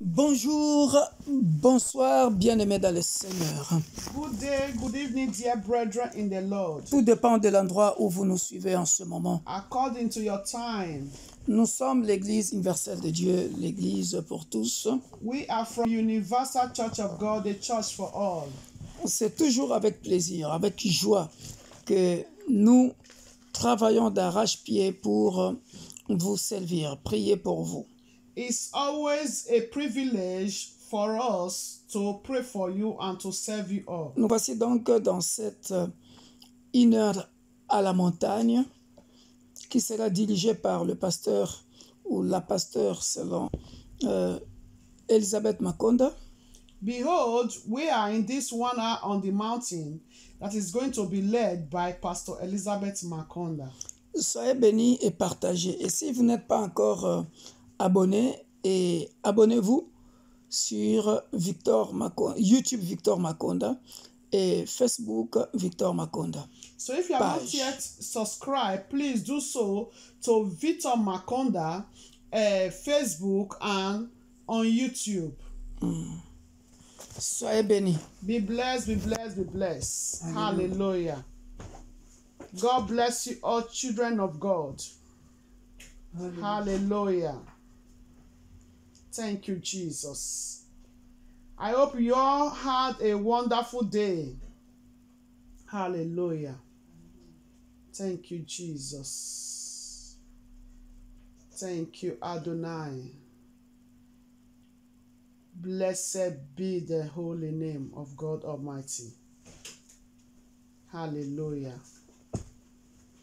Bonjour, bonsoir, bien-aimés dans le Seigneur. Good day, good evening, dear brethren in the Lord. Tout dépend de l'endroit où vous nous suivez en ce moment. According to your time, Nous sommes l'Église universelle de Dieu, l'Église pour tous. we are from Universal Church of God, the church for all. C'est toujours avec plaisir, avec joie que nous travaillons d'arrache-pied pour vous servir, prier pour vous. It's always a privilege for us to pray for you and to serve you all. Nous voici donc dans cette une heure à la montagne qui sera dirigée par le pasteur ou la pasteur selon Elisabeth Makonda. Behold, we are in this 1 hour on the mountain that is going to be led by Pastor Elizabeth Makonda. Soyez bénis et partagez. Et si vous n'êtes pas encore abonné, et abonnez-vous sur YouTube Victor Makonda et Facebook Victor Makonda. So if you have not yet subscribed, please do so to Victor Makonda, Facebook and on YouTube. Soyez bénis. Be blessed, be blessed, be blessed. Hallelujah. God bless you all, children of God. Hallelujah. Thank you, Jesus. I hope you all had a wonderful day. Hallelujah. Thank you, Jesus. Thank you, Adonai. Blessed be the holy name of God Almighty. Hallelujah.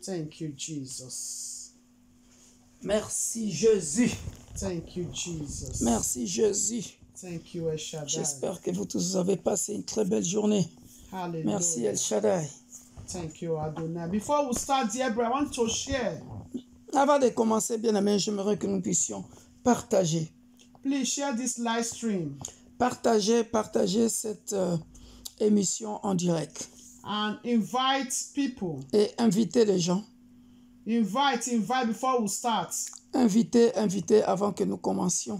Thank you, Jesus. Merci Jésus. Thank you, Jesus. Merci Jésus. Thank you, El Shaddai. J'espère que vous tous avez passé une très belle journée. Hallelujah. Merci El Shaddai. Thank you, Adonai. Before we start, dear brother, I want to share. Avant de commencer, bien aimé, j'aimerais que nous puissions partager. Please share this live stream. Partagez cette émission en direct. And invite people. Et invitez les gens. Invite before we start. Invitez avant que nous commencions.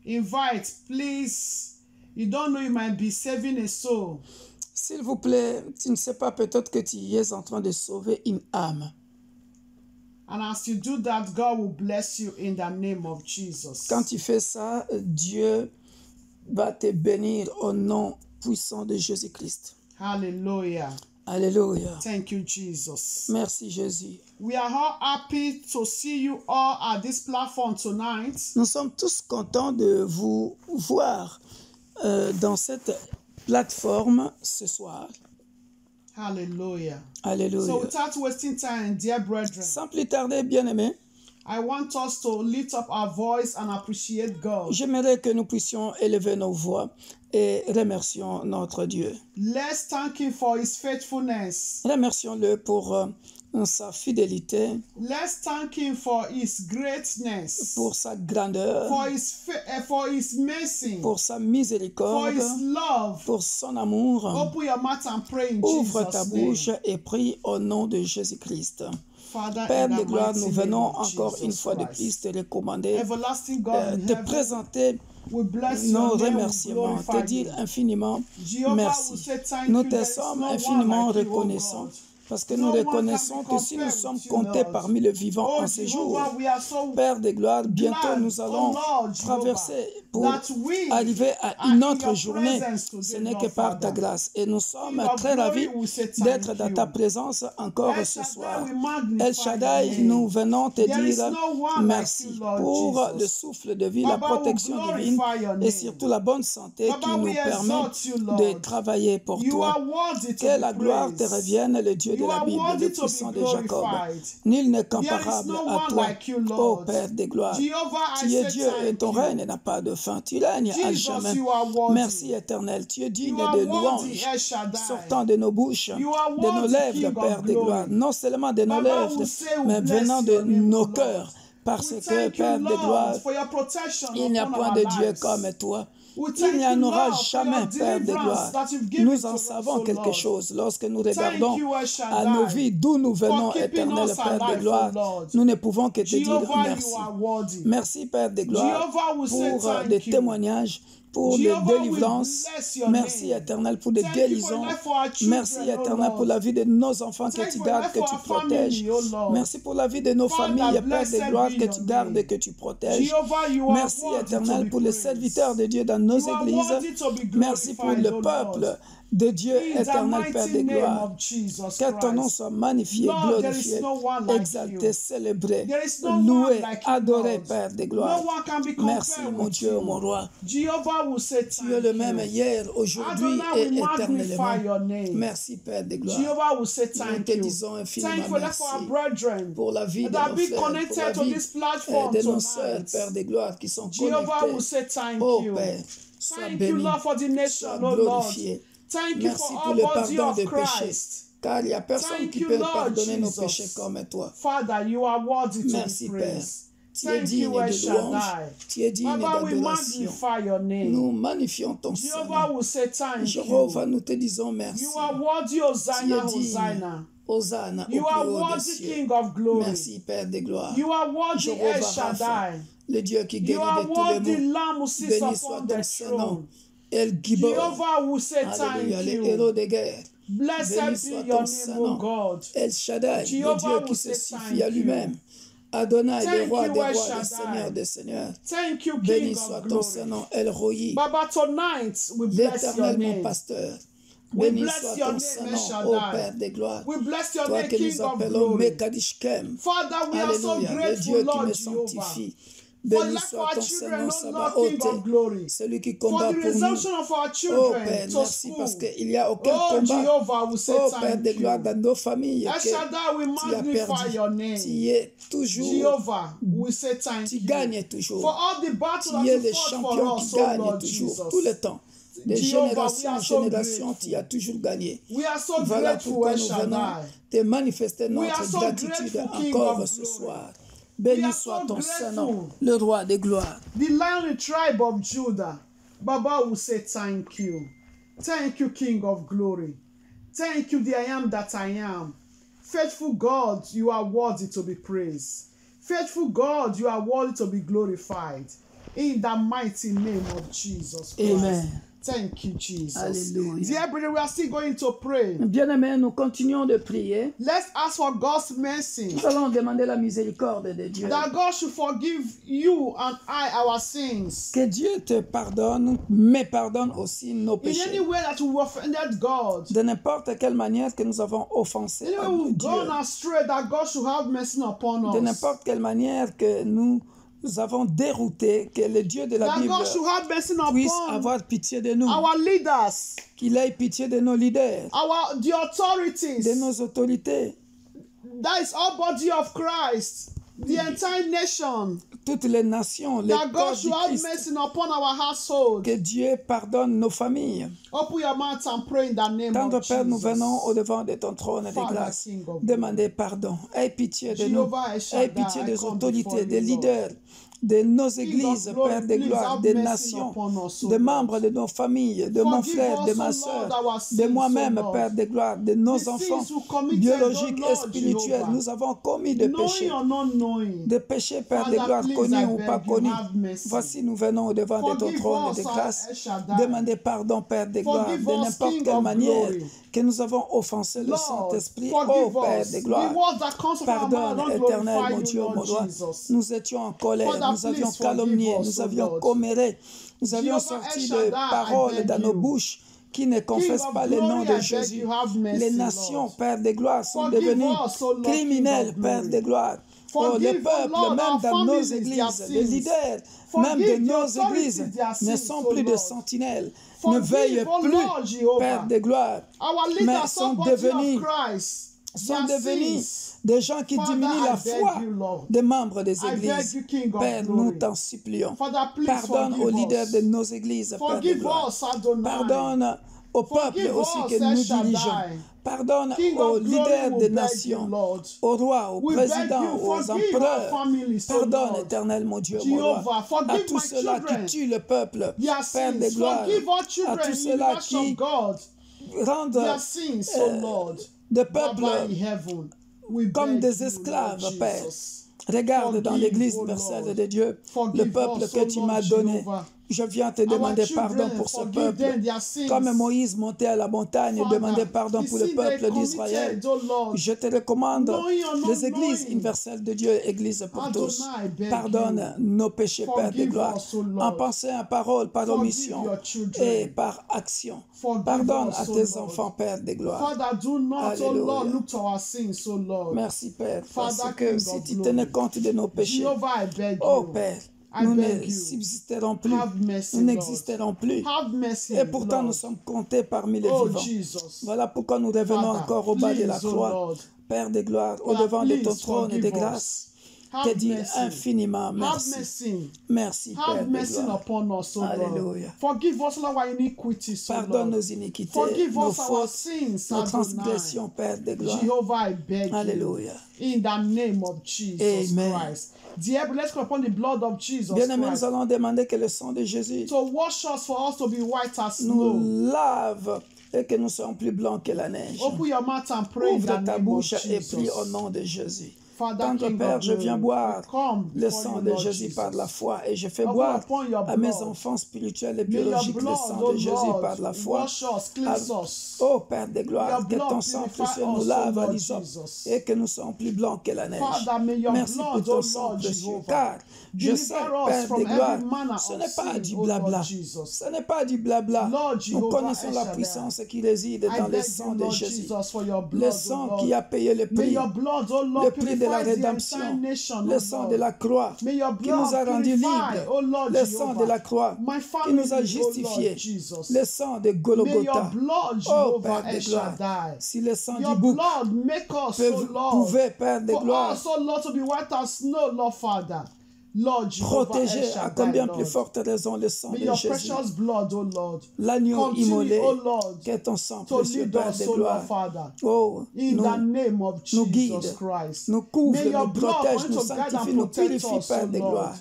Invite, please. You don't know, you might be saving a soul. S'il vous plaît, tu ne sais pas, peut-être que tu es en train de sauver une âme. And as you do that, God will bless you in the name of Jesus. Quand tu fais ça, Dieu va te bénir au nom puissant de Jésus-Christ. Hallelujah. Alléluia. Thank you, Jesus. Merci Jésus. We are all happy to see you all at this platform tonight. Nous sommes tous contents de vous voir dans cette plateforme ce soir. Hallelujah. Alléluia. So without wasting time, dear brethren, Sans plus tarder, bien-aimés, I want us to lift up our voice and appreciate God. j'aimerais que nous puissions élever nos voix et remercions notre Dieu. Let's thank Him for His faithfulness. Remercions-le pour sa fidélité, Let's thank Him for His greatness, pour sa grandeur, for His mercy, pour sa for miséricorde, His love. pour son amour. Open your mouth and pray in Ouvre ta Jesus' bouche name. et prie au nom de Jésus-Christ. Father, Père in de the gloire, mighty nous name venons of encore une Jesus fois de Christ. plus te recommander, Everlasting God in te heaven, présenter we bless nos your name, we remerciements, te glorify dire you. infiniment Jehovah, we merci. say thank Nous you. te There is sommes no one infiniment like you, O reconnaissants. God. Parce que No nous one can reconnaissons be que si nous compared sommes with you, comptés Lord. parmi les vivants Oh en ces jours, Jehovah, we are so Père de gloire, bientôt glad, nous oh allons Lord traverser Jehovah, pour that we arriver à are une in autre your journée. presence Ce today, n'est que Lord par ta Father. grâce. Et nous sommes King of très ravis glory, we say d'être thank dans you. ta présence encore El ce Shaddai, soir. we magnify El your Shaddai, name. nous venons te There is dire no one like merci you, Lord pour Jesus. le souffle de vie, la Baba, we protection divine glorify your et name. surtout la bonne santé Baba, qui nous we permet exalt you, de Lord. travailler pour You toi. are worthy to Que be la gloire te praised. revienne, le Dieu de You la are Bible, worthy le to be puissant de Jacob. glorified. Nul n'est There is comparable no à one toi, like you, ô Lord. Père de gloire. Jehovah, I Tu es say Dieu et thank ton you. règne n'a pas de fin. Tu règnes à Jesus, jamais. you are worthy. Merci éternel. Tu es digne You are de worthy, louanges El Shaddai. sortant de nos bouches, You are de nos worthy, lèvres, King of Père de gloire. glory. Non seulement de nos Baba, lèvres, we say we mais bless venant de your name, nos O Lord. cœurs. Parce We que, thank you, Père de gloire, Lord, for your protection il n'y a upon point our de Dieu lives. comme toi. We Il thank n'y en you, aura Lord, for jamais, your Père de deliverance gloire. that you've given Nous to en us, savons O quelque Lord. chose lorsque nous Thank regardons you, El à nos Shaddai, vies d'où nous for venons, keeping éternel us Père de alive, O gloire. Lord. Nous ne pouvons que te dire Jehovah, merci. you are worthy. Merci, Père de gloire, Jehovah will say pour thank des you. témoignages, pour des Jehovah, we délivrances. bless your Merci, name. éternel, pour des Thank you for guérisons. life for our Merci, children, O éternel, pour Lord. la vie de nos enfants que Thank tu you for gardes, life que for tu our protèges. family, O Lord. Merci pour la vie de nos Father, familles, Père de blessed gloire, be que your tu gardes name. et que tu protèges. Jehovah, you are Merci, worthy to éternel, be pour les praised. serviteurs de Dieu dans nos You are églises. worthy to be Merci pour glorified, le O peuple Lord. de Dieu, In the éternel Père de mighty name gloire. of Jesus Que ton nom Christ. soit magnifié, Lord, there is glorifié, no one like exalté, you. célébré, There is no loué, one like you, adoré, Lord. Père de gloire. No one can be Merci, compared mon with Dieu, mon you. roi. Jehovah will say Tu es le thank même you. hier, aujourd'hui Adonai, et we éternellement. magnify your name. Merci, Père de gloire. Jehovah will say Nous thank te you. disons infiniment Thank you for that for our merci brethren pour la vie de that have nos been frères, pour la connected to vie this platform de nos sœurs, tonight. Père de gloire, qui sont Jehovah will connectés. say thank Oh you. Père, sois Thank you, béni, Lord, for the sois nation, oh Lord. glorifié. Thank you Merci for pour our le body pardon of des péchés, Christ. car il n'y a personne Thank qui you, peut Lord pardonner nos Jesus. péchés comme toi. Father, you are worthy to Merci, be Père. praised. Tu es Thank digne you, El de louange, Shaddai. tu es digne Baba, we d'adoration. magnify your name. Nous magnifions ton Jehovah Saint-Nom. will say thank Jéhovah, you. nous te disons merci. You are worthy, Tu Hosanna, es digne. Hosanna. Hosanna au You plus are haut des worthy, cieux. King of glory. Merci, Père de gloire. You are worthy, El Jéhovah Rapha, Shaddai. le Dieu qui You guérit are de tous les worthy, maux. Lamb who sits Béni soit upon ton the Saint-Nom. throne. El Gibor. Jehovah will say Alléluia, thank les you. héros de guerre. Béni Blessed soit be your ton name, O Saint-Nom. God. El Shaddai, le Jehovah Dieu will qui se say suffit à thank lui-même. Adonai, le Thank roi you, des El rois, le Shaddai. Seigneur des seigneurs. Thank you, Béni King soit of ton glory. Saint-Nom, El Roi, Baba, tonight we bless your l'Éternel mon name. pasteur. We Béni bless soit your ton name, Saint-Nom, El ô Shaddai. Père de gloire. We bless your Toi name, que King nous of appelons glory. Mekadishkem. Father, we are so Alléluia, le grateful, Dieu qui Lord me Jehovah. sanctifie. For Béni life for soit our ton children, Saint-Nom, O Lord, King Sabaoth, of glory. celui qui For combat the pour nous. resumption of our Oh children Père, to merci parce school. qu'il n'y a aucun Oh, combat. Jehovah, we say Oh Père thank de gloire you. dans nos familles El que Shaddai, we tu as magnify perdu. your Tu name. y es toujours. Jehovah, we say thank Tu you. gagnes For toujours. all the battles Tu that es you le fought champion for qui us, oh gagne Lord toujours, Jesus. tout le temps. De Jehovah, we génération en are so génération, grateful. tu as toujours gagné. We are so Voilà grateful, pourquoi El nous venons Shaddai. te manifester We are notre so gratitude grateful, King encore of ce glory. soir. We Béni are soit so ton grateful. Saint-Nom, le roi des gloires. The Lion, the tribe of Judah. Baba will say thank you. Thank you, King of glory. Thank you, the I am that I am. Faithful God, you are worthy to be praised. Faithful God, you are worthy to be glorified. In the mighty name of Jesus Christ. Amen. Thank you, Jesus. Alléluia. Dear brother, we are still going to pray. Bien-aimés, nous continuons de prier. Let's ask for God's mercy. Nous allons demander la miséricorde de Dieu. That God should forgive you and I our sins. Que Dieu te pardonne, mais pardonne aussi nos In any péchés. way that we offended God. De n'importe quelle manière que nous avons offensé Anyway, we've Dieu. gone astray, that God should have mercy upon De us. n'importe quelle manière que nous avons dérouté, que le Dieu de la That Bible God should have mercy puisse upon avoir pitié de nous. our leaders, Qu'il ait pitié de nos leaders, the authorities, de nos autorités, that is all body of Christ, the entire nation. toutes les nations, les That God corps du should have Christ. mercy upon our household. Que Dieu pardonne nos familles. Open your mouth and pray in the name Tendre of Père, nous Jesus. venons au devant de ton trône de Father, grâce. King of Demander pardon. Aie pitié de nous. Jehovah El Shaddai, Aie pitié I des come autorités, before des you, leaders, de nos King églises, of glory, Père de please gloire, have des mercy nations, upon us, O des Lord. membres de nos familles, de mon Forgive frère, us, de O ma Lord, soeur, our de sins, moi-même, O Lord. Père de gloire, de nos The enfants sins we committed, biologiques O Lord et spirituels. Jehovah. Nous avons commis des Knowing péchés. or not knowing. Des péchés, Père de Father, gloire, please, connus I ou beg pas you, connus. have mercy. Voici, nous venons au devant de ton Forgive trône us, de grâce. El Shaddai. Demander pardon, Père de gloire, Forgive de us, n'importe King quelle of manière glory. que nous avons offensé le Lord, Saint-Esprit. Oh, forgive Père us. de The gloire, words that comes from our mouth pardonne, don't éternel, glorify mon you, Dieu, mon Lord roi. Jesus. Nous étions en colère, Father, nous avions please forgive calomnié, us, nous O avions Lord. comméré, nous avions Jehovah sorti El des Shaddai, I paroles beg dans nos you. bouches qui ne confessent of pas le glory, nom I de beg Jésus. you, have mercy, Les nations, Lord. Père de gloire, sont Forgive devenues us, O Lord, King criminelles, of Père glory. de gloire. Oh, Forgive, le O peuple, Lord, même our dans nos families, their églises, sins. les leaders, Forgive même de the nos authorities, églises, their ne sins, sont O plus de Lord. sentinelles, ne Forgive, veillent O plus, Lord Jehovah. Père de gloire, Our mais leaders sont are body devenus, of Christ. sont Their devenus sins. des gens qui Father, diminuent I la beg foi you, Lord. des membres des I beg églises. you, King of Père, glory. nous t'en supplions. Father, please Pardonne forgive aux leaders us. de nos églises, Père de Forgive gloire. us, Adonai. Pardonne au peuple Forgive aussi us, que El nous Shaddai. dirigeons. Pardonne King aux of glory, leaders we des beg nations, you, Lord. aux rois, aux We beg présidents, you, aux forgive our empereurs. families, oh Pardonne, Lord. éternel mon Dieu, mon roi, Jehovah, à forgive tous my ceux-là qui children tuent le peuple, their Père des sins. gloires, Forgive our à children tous in the ceux-là universe of qui God rendent their sins, oh Lord. des Baba peuples in heaven, we comme beg des you, esclaves, Lord Père. Jesus. Regarde dans Forgive, l'église oh universelle Lord. de Dieu, le Forgive peuple us, que oh tu Lord m'as donné. Jehovah. Je viens te Our demander pardon children, pour ce forgive peuple. them their sins. Comme Moïse montait à la montagne et Father, demandait pardon the pour le sin they peuple d'Israël. committed, oh Lord, Je te recommande knowing or not les églises knowing. universelles de Dieu, églises pour Adonai, tous. I beg Pardonne nos péchés, Père de Forgive gloire, us, O Lord. en pensée, en parole, par Forgive omission your children. et par action. Forgive Pardonne us, à O tes Lord. enfants, Père de gloire. Father, do not, Alléluia. oh Lord, look to our sins, oh Lord. Merci, Père, parce Father, que King si of tu glory. tenais compte de nos péchés, Jehovah, I beg oh you. Père, I nous beg ne you. subsisterons plus, Have mercy, nous Lord. n'existerons plus. Have mercy, Et pourtant, Lord. nous sommes comptés parmi les Oh, vivants. Jesus. Voilà pourquoi nous revenons Father, encore au bas de la please, oh croix, Lord. Père de gloire, au Father, devant de ton please trône de forgive grâce. us. Have Te dis mercy. infiniment Have merci. mercy. Merci, Père Have de mercy gloire. upon us, O Lord. Alléluia. Forgive us all our iniquities, O Pardonne Lord. nos iniquités, Forgive nos us our fautes, sins, nos Adonai. transgressions, Père de gloire. Jehovah, I beg Alléluia. you. In the name of Jesus Amen. Christ. Dear, let's call upon the blood of Jesus Bien-aimés, nous Christ allons demander que le sang de Jésus to wash us for us to be white as snow. nous lave et que nous soyons plus blancs que la neige. Open your mouth and pray in the Ouvre ta name of bouche et prie au Jesus. nom de Jésus. Father, Tendre King Père, of je viens glory, boire we come le before sang you, de Lord Jésus Jesus. par la foi et je fais I will boire upon your à mes blood. enfants spirituels et May your biologiques le blood, sang O de Jésus par la Lord, foi. wash us, cleanse us. Oh Père de gloire, Your que blood ton sang purify précieux nous us, lave O à Lord l'hysope Jesus. et que nous soyons plus blancs que la neige. Father, may your Merci pour blood, ton O sang Lord précieux, Jehovah, car je deliver sais, us Père from de gloire, every manner ce of n'est pas sin, du O Lord blabla. Jesus. Ce n'est pas du blabla. Lord Nous Jehovah, connaissons El la Shaddai. puissance qui réside I dans le beg sang you, de Lord Jésus. Jesus, for your Le blood, O sang Lord. qui a payé le May prix, your blood, O le Lord, prix de la purify the entire rédemption, nation, le O sang de Lord. la croix May your qui nous a blood rendus purify, libres, O Lord le sang de la Jehovah, croix my qui family, nous a O Lord justifiés, Jesus. le sang de May your Golgotha. blood, Oh Jehovah, Père de El gloire, Shaddai. si le sang Your du bouc blood make us, O Lord, pouvait, Père de for gloire, us, O Lord, to be white as snow, Lord Father. Lord Jehovah, El protéger à Shaddai, combien plus Lord. forte raison le sang May de your Jésus. precious blood, O Lord, L'agneau continue, immolé, O Lord, qu'est ton sang to précieux, lead Père us, de O Lord gloire. Father. Oh, In the name of nous Jesus guide, Christ. nous couvre, May your nous blood protège, continue nous to guide sanctifie, and nous protect purifie, us, Père O de Lord. gloire.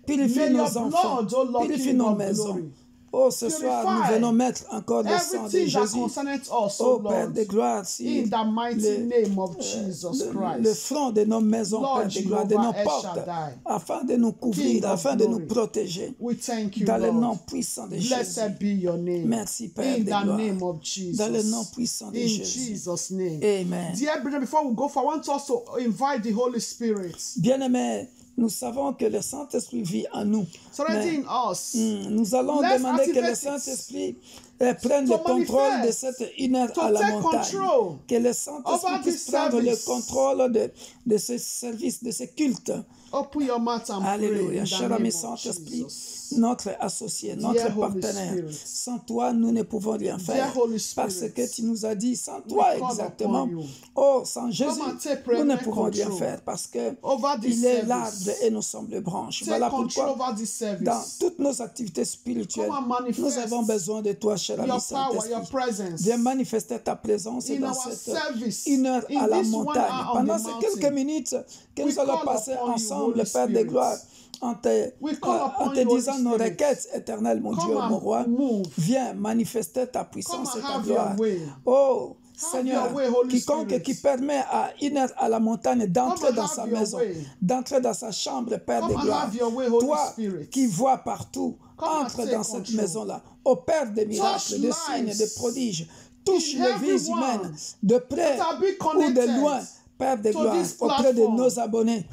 Purifie May nos your enfants, blood, O Lord, purifie King nos of maisons. glory, Oh, ce soir, nous purify venons mettre encore le sang de everything that Jésus. concerneth us, O Oh, Père Lord. de gloire, si In the mighty le, name of Jesus le Christ. front de nos maisons, Lord Père de gloire, de nos Jehovah El portes, Shaddai, afin de nous couvrir, King of afin de nous glory, protéger. we thank you, Dans le nom Lord. puissant de Jésus. Blessed be your name. Merci, Père In de the gloire. name of Jesus. Dans le nom puissant de In Jésus. Jesus' name. Amen. Dear brethren, before we go, I want us to invite the Holy Spirit. Bien-aimés, nous savons que le Saint-Esprit vit en nous. It's already Mais, in us. nous allons Let's demander que le activate it. Saint-Esprit prenne To le contrôle de manifest. cette une heure To à la take montagne. control Que le Saint-Esprit over puisse this prendre le service. contrôle de ce service, de ce culte. Open your mouth and pray Alléluia. in the Cher name ami of Saint-Esprit, Jesus. notre associé, Dear notre Holy partenaire. Spirit. Sans toi, nous ne pouvons rien faire. Dear Holy Spirit. Parce que tu nous as dit, sans toi call exactement, upon you. oh, sans Jésus, and take nous ne premier pouvons rien control faire. Parce que over this il est service. l'arbre et nous sommes les branches. Take Voilà control pourquoi, over this service. dans toutes nos activités spirituelles, Come and manifest nous avons besoin de toi, cher ami your power, your Saint-Esprit. presence. Viens manifester ta présence In dans our cette service, une heure in à la this 1 montagne. hour on Pendant the ces mountain, quelques minutes que we nous allons call passer upon you, ensemble, Holy Père de Spirit. gloire, en te, We call en upon te you, Holy disant nos Spirit. requêtes éternelles, mon Come Dieu, and mon roi. move. Viens manifester ta puissance Come et and ta have your gloire. way. Oh, Have Seigneur, your way, Holy quiconque Spirit. qui permet à une heure à la montagne d'entrer Come and dans have sa your maison, way. d'entrer dans sa chambre, Père Come de and gloire. have your way, Holy Toi Spirit. qui vois partout, Come and entre take dans cette control. maison-là. Opère des miracles, des signes, lives des prodiges. Touche in les vies everyone humaines, de près that are be ou de connected loin, Père de to gloire, this auprès de platform. nos abonnés,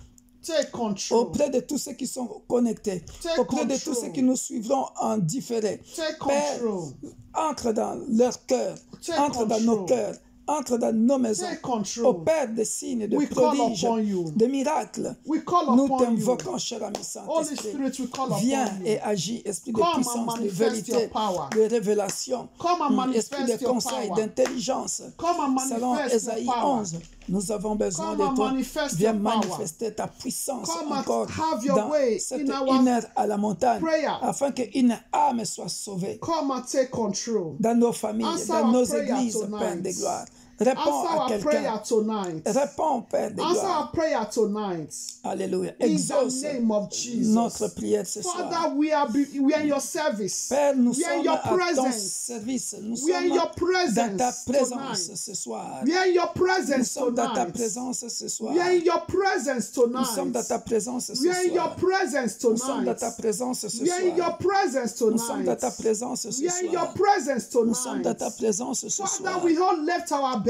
Take control. auprès de tous ceux qui sont connectés, Take auprès de control. tous ceux qui nous suivront en différé. Take Père, control. entre dans leur cœur, Take entre dans nos control. cœurs, entre dans nos maisons. Take control. Opère des signes, de We call prodiges, upon you. de miracles. We call Nous upon t'invoquons, you. cher ami Holy Saint-Esprit. Spirit, we call Viens upon you. et agis, esprit de Come and puissance, de manifest vérité, your power. de révélation, Come and esprit de manifest your conseil, power. d'intelligence. Come and Selon manifest your Ésaïe power. 11, Nous avons besoin Come de and toi. manifest Viens your power. manifester ta puissance Come and encore have your dans way cette in our une heure à la montagne, prayer. afin qu'une âme soit sauvée Come and take control. dans nos familles, Answer dans our nos prayer églises, tonight. Père de gloire. Réponds Answer à our quelqu'un. prayer tonight. Réponds, Père de Answer gloire. our prayer tonight. Alléluia. In Exauce the name of Jesus. notre prière ce soir. Father, we are in your service. Père, nous We are in sommes your à ton presence. service. Nous We are in sommes your presence dans ta présence tonight. ce soir. We are in your Nous presence sommes dans ta tonight. présence ce soir. We are in your presence Nous sommes dans tonight. ta présence ce We are in your soir. presence Nous sommes dans ta tonight. présence ce We are in your soir. presence Nous sommes dans ta tonight. présence ce We are in your soir. presence Nous sommes dans ta tonight. présence ce Father, soir. we all left our beds.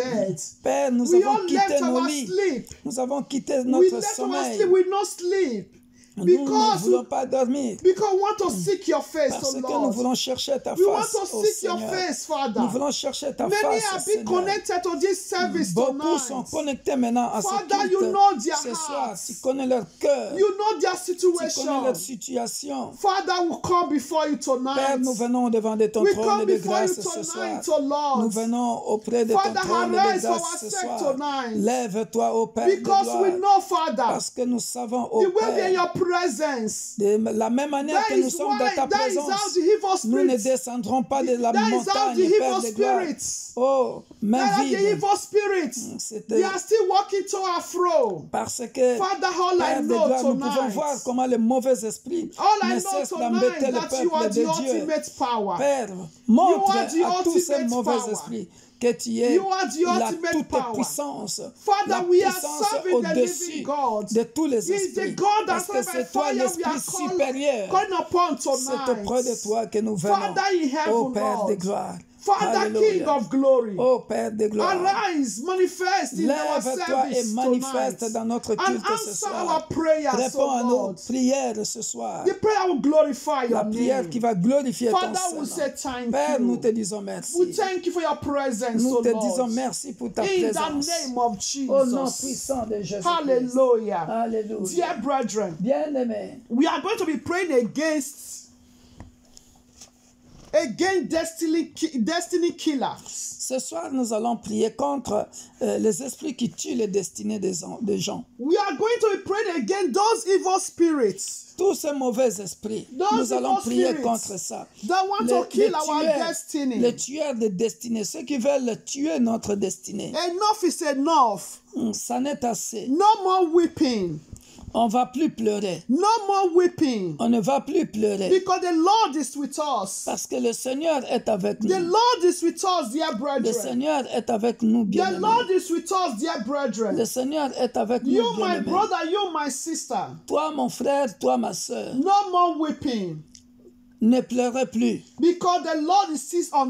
Père, nous We avons all quitté left nos our lits. sleep. Nous avons quitté We notre left our sommeil. sleep. We not sleep. Nous ne Because voulons pas dormir. we want to seek your face, Parce oh que nous Lord. voulons chercher ta We want face, to ô seek your Seigneur. face, Father. Nous voulons chercher ta Many face, have been Seigneur. connected to this service Beaucoup sont tonight. connectés maintenant à ce Father, you culte. know their Ce soir, hearts. tu connais leur cœur. You know their Tu connais situation. leur situation. Father, we come before you Père, tonight. nous venons devant de ton We trône come de before you grâce ce soir. tonight, oh Lord. Nous venons auprès de ton Father, trône de arise for grâce our ce sake soir. tonight. Lève-toi, ô Père de Because we gloire. know, Father, Parce que nous savons, the ô way we are in Père, your presence. de la même manière That que nous is sommes dans ta why, that is how présence, the evil nous ne spirits, descendrons pas de la that is how montagne, the Père evil de gloire. spirits, Oh, main that are the vide. evil spirits, C'était they are still walking to and fro. parce que, Father, all I Père de know gloire, nous pouvons tonight, voir comment les mauvais esprits all I ne know cessent tonight, d'embêter le that you are peuple the de Dieu. ultimate power. Père, montre are the à tous ces ultimate mauvais power. esprits que tu es You are the la ultimate toute power. puissance, Father, la we are puissance serving the au-dessus living God. de tous les He is the esprits. God Parce that que by c'est toi fire we are l'esprit supérieur. calling upon C'est auprès de tonight. toi que nous venons, Father in heaven, ô Père de Lord. gloire. Father, Alléluia. King of glory. Ô Père de gloire. Arise, manifest in our Lève-toi et service manifeste tonight. dans notre And culte ce answer soir. our prayers, Réponds à oh nos Lord. prières ce soir. The prayer will glorify La your prière name. qui va glorifier ton Father, we Saint-Nom. say thank Père, nous te you. disons We merci. thank you for your presence, Nous oh te disons Lord. merci pour ta In the présence. name of Au nom Jesus. puissant de Jésus-Christ. Hallelujah. Alléluia. Dear brethren, Bien-aimés, we are going to be praying against destiny killers. ce soir, nous allons prier contre les esprits qui tuent les destinées des gens. We are going to be praying against those evil spirits Tous ces mauvais esprits, Those nous allons evil prier spirits contre ça. that want to kill our Les destiny. tueurs de destinée, ceux qui veulent tuer notre destinée. Enough is enough. Ça n'est assez. No more weeping. On ne va plus pleurer. No more weeping. On ne va plus pleurer. Because the Lord is with us. Parce que le Seigneur est avec The nous. Lord is with us, dear Le brethren. Seigneur est avec nous, The bien-aimés. Lord is with us, dear brethren. Le Seigneur est avec nous, You, my bien-aimés. brother, you, my sister. Toi, mon frère, toi, ma soeur, No more weeping. ne pleurez plus. Because the Lord is sits on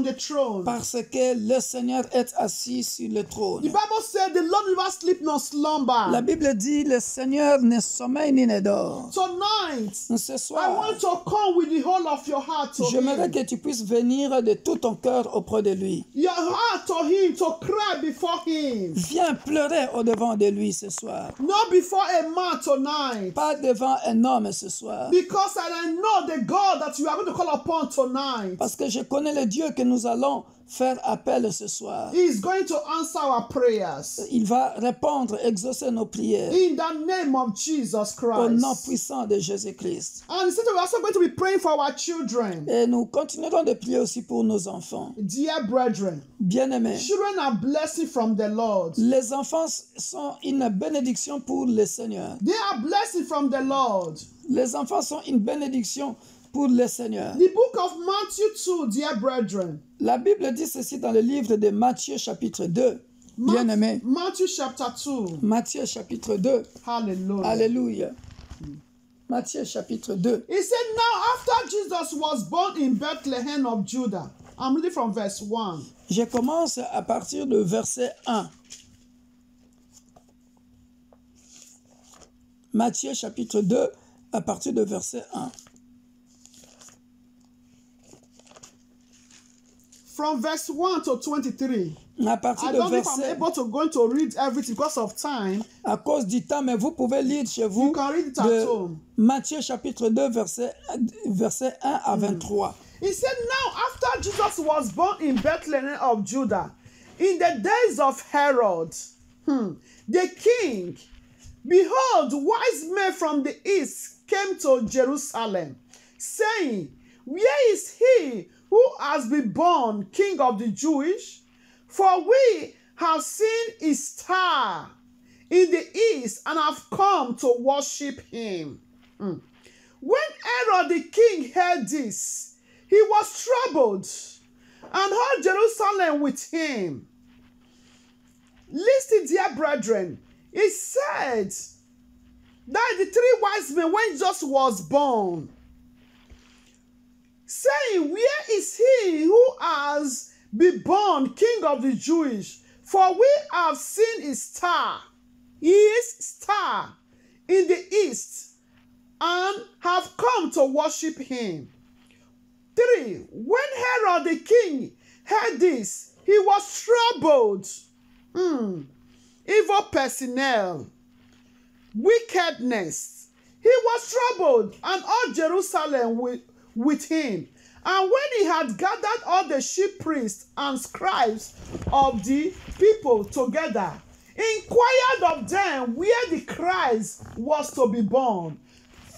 the throne. Parce que le Seigneur est assis sur le The trône. Bible said the Lord never sleep nor slumber. La Bible dit, le Seigneur ne sommeille ni ne dort. Tonight, Ce I soir, want to come with the whole of your heart to j'aimerais Him. que tu puisses venir de tout ton cœur auprès de lui. Your heart to Him, to cry before Him. Viens pleurer au-devant de lui ce soir. Not before a man tonight. Pas devant un homme ce soir. Because I know the God that you are going to call upon tonight. Parce que je connais le Dieu que nous allons faire appel ce soir. He is going to answer our prayers. Il va répondre, exaucer nos prières. In the name of Jesus Au nom Christ. puissant de Jésus-Christ. And instead, we're also going to be praying for our children. Et nous continuerons de prier aussi pour nos enfants. Dear brethren, Bien-aimés, children are blessing from the Lord. les enfants sont une bénédiction pour le Seigneur. They are blessing from the Lord. Les enfants sont une bénédiction pour le Seigneur. The book of Matthew 2, dear brethren. La Bible dit ceci dans le livre de Matthieu chapitre 2. Bien-aimés, Matthew chapter 2. Matthieu chapitre 2. Hallelujah. Alléluia. Matthieu chapitre 2. He said, now after Jesus was born in Bethlehem of Judah. I'm reading from verse 1. Je commence à partir de verset 1. Matthieu chapitre 2 à partir de verset 1. From verse 1 to 23. À partir I de don't know if I'm verset, able to go to read everything because of time. à cause du temps, mais vous pouvez lire chez You vous can read it at de home. Matthieu chapitre 2 verset 1 à 23. He said, now after Jesus was born in Bethlehem of Judah, in the days of Herod, the king, behold, wise men from the east came to Jerusalem, saying, where is he who has been born King of the Jews? For we have seen his star in the east and have come to worship him. When Herod the king heard this, he was troubled, and all Jerusalem with him. Listen, dear brethren, he said that the three wise men, when Jesus was born, saying, where is he who has been born King of the Jews? For we have seen his star, in the east, and have come to worship him. 3. When Herod the king heard this, he was troubled. Evil personnel, wickedness. He was troubled, and all Jerusalem with him. And when he had gathered all the chief priests and scribes of the people together, inquired of them where the Christ was to be born.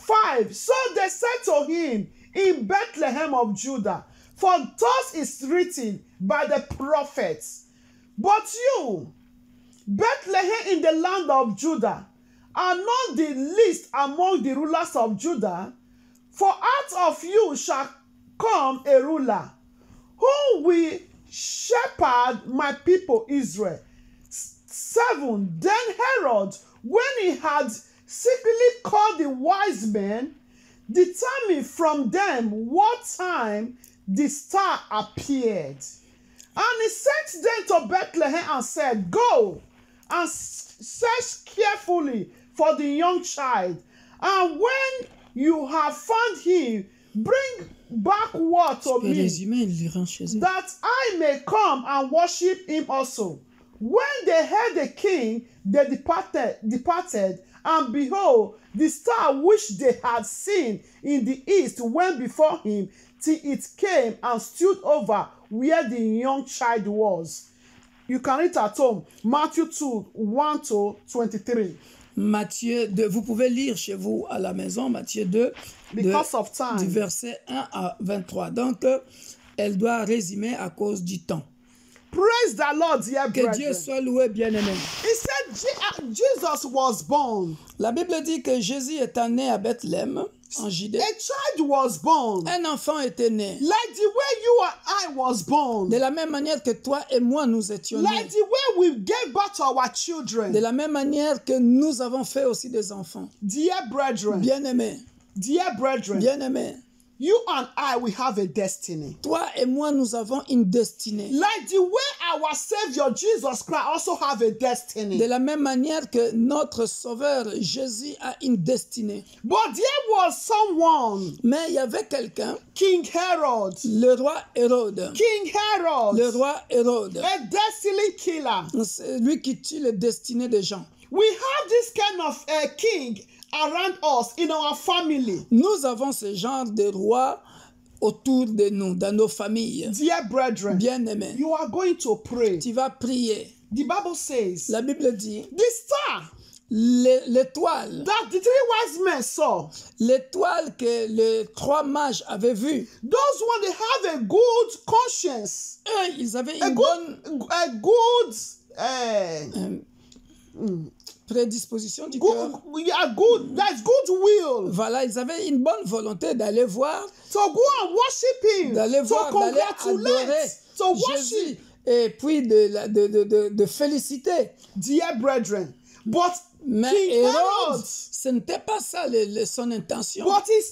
5. So they said to him, in Bethlehem of Judah, for thus is written by the prophets. But you, Bethlehem in the land of Judah, are not the least among the rulers of Judah, for out of you shall come a ruler, who will shepherd my people Israel. 7. Then Herod, when he had secretly called the wise men, determined from them what time the star appeared. And he sent them to Bethlehem and said, go and search carefully for the young child. And when you have found him, bring back word to me, that I may come and worship him also. When they heard the king, they departed, and behold, the star which they had seen in the east went before him, till it came and stood over where the young child was. You can read at home, Matthew 2, 1-23. Matthieu 2, vous pouvez lire chez vous à la maison, Matthieu 2, du verset 1 à 23. Donc, elle doit résumer à cause du temps. Praise the Lord, dear brethren. Que Dieu soit loué, bien-aimé. He said Jesus was born. La Bible dit que Jésus est né à Bethléem, en Judée. A child was born. Un enfant était né. Like the way you and I was born. De la même manière que toi et moi nous étions nés. Like the way we gave birth to our children. De la même manière que nous avons fait aussi des enfants. Dear brethren. Bien-aimés. Dear brethren. Bien-aimés. You and I, we have a destiny. Toi et moi, nous avons une destinée. Like the way our Savior Jesus Christ also have a destiny. De la même manière que notre Sauveur Jésus a une destinée. But there was someone. Mais il y avait quelqu'un. King Herod. Le roi Hérode. King Herod. Le roi Hérode. A destiny killer. C'est lui qui tue les destinées des gens. We have this kind of king around us in our family. Nous avons ce genre de roi autour de nous, dans nos familles. Dear brethren, bien-aimés, you are going to pray. Tu vas prier. The Bible says, la Bible dit, the star, l'étoile, that the three wise men saw, l'étoile que les trois mages avaient vue, those ones, they have a good conscience. Eux, ils avaient une bonne prédisposition du cœur. That's good will. Voilà, ils avaient une bonne volonté d'aller voir, to go and worship him, d'aller voir, d'aller adorer Jésus, et puis de féliciter. Dear brethren, but mais Hérode, ce n'était pas ça son intention. But he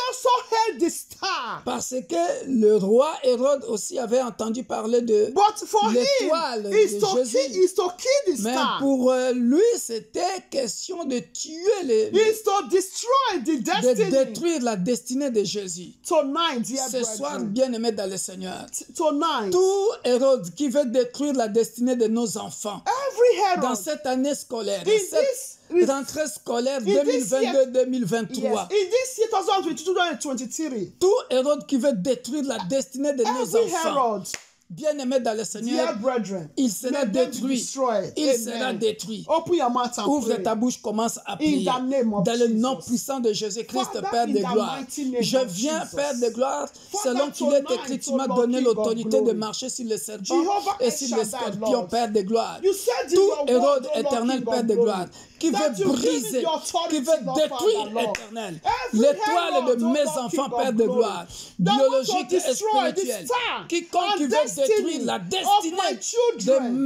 also heard the star. Parce que le roi Hérode aussi avait entendu parler de l'étoile de Jésus. Mais pour lui, c'était question de tuer de détruire la destinée de Jésus. Ce soir, bien-aimés dans le Seigneur, tout Hérode qui veut détruire la destinée de nos enfants dans cette année scolaire, rentrée scolaire 2022-2023. Tout Hérode qui veut détruire la destinée de nos enfants. Bien-aimé dans le Seigneur, Dear brethren, il sera may they be détruit. destroyed. Il Amen. sera détruit. Open your mouth and Ouvre pray. ta bouche, commence à In prier. the name of Dans le nom Jesus. puissant de Jésus-Christ, Father, Père in de the gloire. mighty name Je of viens, Jesus. Père de gloire, Father, selon qu'il est tonight, écrit, tu oh m'as Lord, donné King of l'autorité de glory. marcher sur les serpents Jehovah et sur les El Shaddai, scorpions, Lord. Père de gloire. You said in Tout your word, Hérode oh Lord, éternel, King Père of de glory, gloire, qui that veut you give me briser, the authority, qui veut Lord, détruire Father, Lord. l'éternel, Every l'étoile Herod, de oh mes Lord, enfants, King Père of de glory, gloire, that want biologique to et destroy this spirituel. star Quiconque qui and veut destiny détruire la of my destinée de children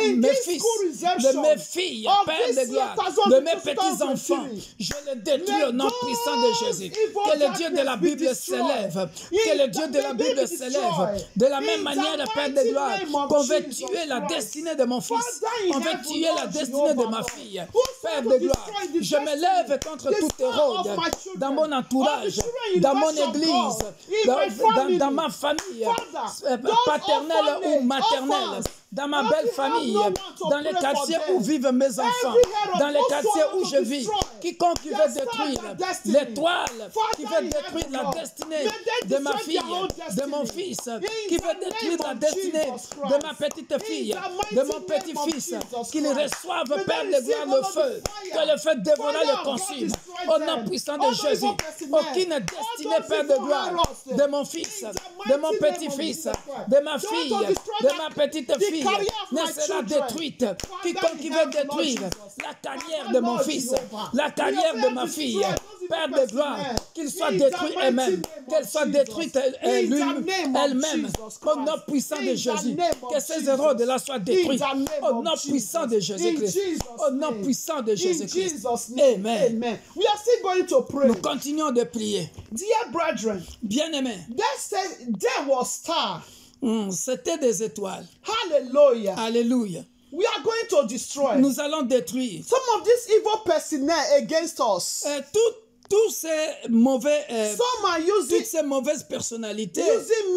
in mes this fils, school de reception mes filles, of Père this de year, gloire, 2022, de mes petits-enfants, 2023. je le détruis May au nom puissant de those Jésus. evil Que le Dieu de la darkness be Bible destroyed. s'élève, In que le Dieu de la may they Bible be s'élève. destroyed. De la même In manière, the Père de mighty gloire, name of qu'on veut Jesus tuer la Christ. destinée de mon fils, Father in on veut heaven, tuer la Lord destinée de Jehovah, ma Lord, fille. who Père sought de to gloire, destroy the je me lève destiny, contre the tout star Hérode of my children, dans mon of the entourage, children dans mon universe of église, God, in my family. dans ma famille, Father, those paternelle ou orphanage, maternelle, orphans, dans ma that belle you have famille, no one to dans les pray quartiers for où them. vivent mes enfants, Every Herod dans les who quartiers swallow où to je vis, destroy quiconque qui their veut star, détruire their destiny. l'étoile, qui Father veut in détruire heaven, la Lord, destinée may they de ma destroy fille, their own de mon destiny. fils, In qui the veut name détruire la of destinée Jesus de Christ. ma petite In fille, the mighty de mon name of petit-fils, Jesus qu'ils Christ. reçoivent, May Père they de receive gloire, le all of feu, the fire. que le feu dévorant Fire le of God consume, destroy au them. nom puissant de All those Jésus. evil personnel, Aucune all destinée, those Père de evil gloire, heralds, de mon fils, in the de mon mighty name of petit-fils, Jesus Christ. de ma They want fille, to destroy de ma petite the fille, career of ne my sera children. détruite. Father Quiconque qui in veut heaven, Lord détruire Jesus. la carrière Father, de mon Lord fils, Jehovah. la carrière We de have ma destroyed fille, those evil Père de gloire, personnel. qu'il soit In the détruit mighty elle-même, name qu'elle of soit Jesus. détruite In the name of elle-même, Jesus au nom Christ. puissant de In the Jésus, name que of ces Jesus. Hérodes-là soient détruits, In the name au of nom Jesus. puissant de In Jésus-Christ, Jesus' au nom name. puissant de In Jésus-Christ. Jesus' name. Amen. Amen. We are still going to pray. Nous continuons de prier. Dear brethren, Bien-aimés, there was star. c'était des étoiles. Hallelujah. Alléluia. We are going to destroy Nous allons détruire some of these evil personnel against us. tous ces mauvais, Some are using toutes ces mauvaises personnalités.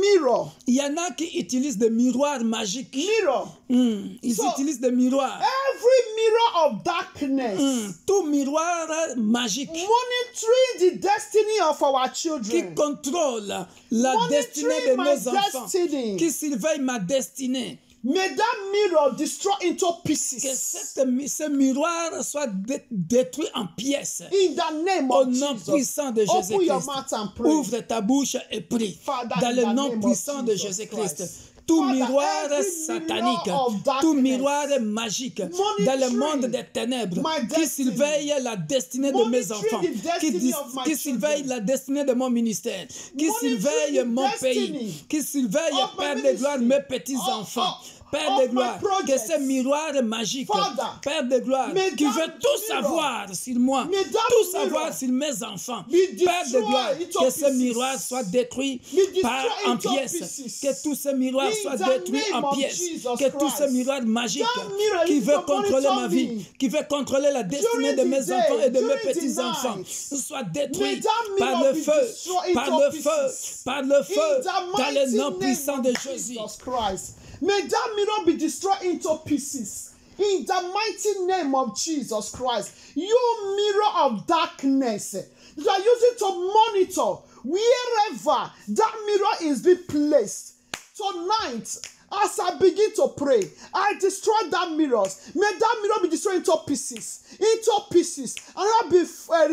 mirror. Il y en a qui utilisent des miroirs magiques. Mirror. Ils So, utilisent des miroirs. Every mirror of darkness. Tout miroir magique Monitoring the destiny of our qui children. contrôle la destinée de my nos enfants, destiny. qui surveille ma destinée. May that mirror destroy into Que pieces. ce miroir soit détruit en pièces. In the name Au of nom Jesus. puissant de Open your Jésus-Christ. mouth and pray. Ouvre ta bouche et prie. Father, Dans in le the nom name of puissant de Jesus Jésus-Christ. Christ. Tout Father, miroir every satanique, mirror of darkness, tout miroir magique dans le monde des ténèbres my qui destiny, surveille la destinée de mes monitoring enfants, the destiny of my qui surveille children, la destinée de mon ministère, qui monitoring surveille the mon destiny pays, qui surveille, of my Père de gloire, ministry, mes petits-enfants. Père of de my gloire, que projects. ce miroir magique, Father, Père de gloire, may qui that veut tout mirror, savoir sur moi, may that tout mirror savoir sur mes enfants, be Père de gloire, destroyed into que ce pieces. miroir soit détruit Be par, destroyed en into pièces, pieces. que tout ce miroir In soit the détruit name en of pièces, Jesus que tout ce Christ. miroir magique That mirror qui is veut to contrôler monitor ma vie, me. qui veut contrôler la destinée de During mes the enfants day, et de mes during the petits-enfants, night, soit may détruit that par mirror le be feu, destroyed par into le pieces. feu, par le feu, In the dans le mighty nom name puissant of de Jésus. Jesus Christ. May that mirror be destroyed into pieces. In the mighty name of Jesus Christ. You mirror of darkness. You are using to monitor wherever that mirror is being placed. Tonight, as I begin to pray, I destroy that mirrors. May that mirror be destroyed into pieces. Into pieces. And I'll be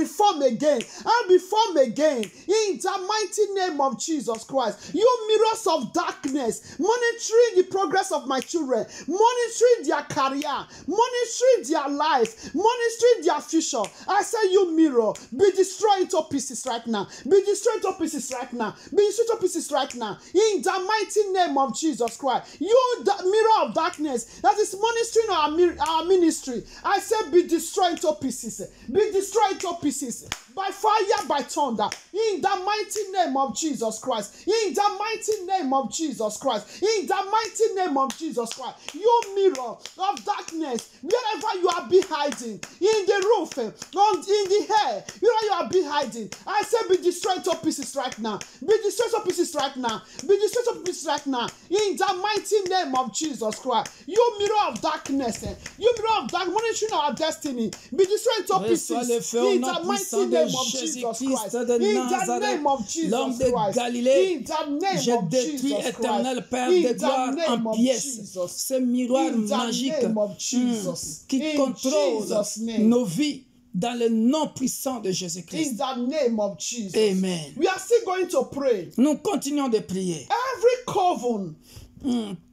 reformed again. I'll be formed again. In the mighty name of Jesus Christ. You mirrors of darkness, monitoring the progress of my children, monitoring their career, monitoring their life, monitoring their future. I say you mirror, be destroyed into pieces right now. Be destroyed into pieces right now. Be destroyed into pieces right now. In the mighty name of Jesus Christ. You the mirror of darkness that is monitoring our ministry. I say be destroyed into pieces. Be destroyed into pieces. By fire, by thunder. In the mighty name of Jesus Christ. In the mighty name of Jesus Christ. In the mighty name of Jesus Christ. You mirror of darkness. Wherever you are be hiding. In the roof. In the hair. Wherever you are be hiding. I say be destroyed into pieces right now. Be destroyed into pieces right now. Be destroyed into pieces right now. In the mighty name of Jesus Christ. You mirror of darkness. You mirror of dark monitoring our destiny. Be destroyed into pieces. Reçois le feu au In nom the puissant mighty de name name of Jesus Jésus-Christ Christ. de In the Nazareth, name of Jesus l'homme de Christ. Galilée, In the name je of détruis, Jesus éternel Christ. Père In de the gloire, name en of pièces, Jesus. ce miroir In the magique name of Jesus. qui In contrôle Jesus' name. nos vies dans le nom puissant de Jésus-Christ. In the name of Jesus. Amen. We are still going to pray. Nous continuons de prier. Every coven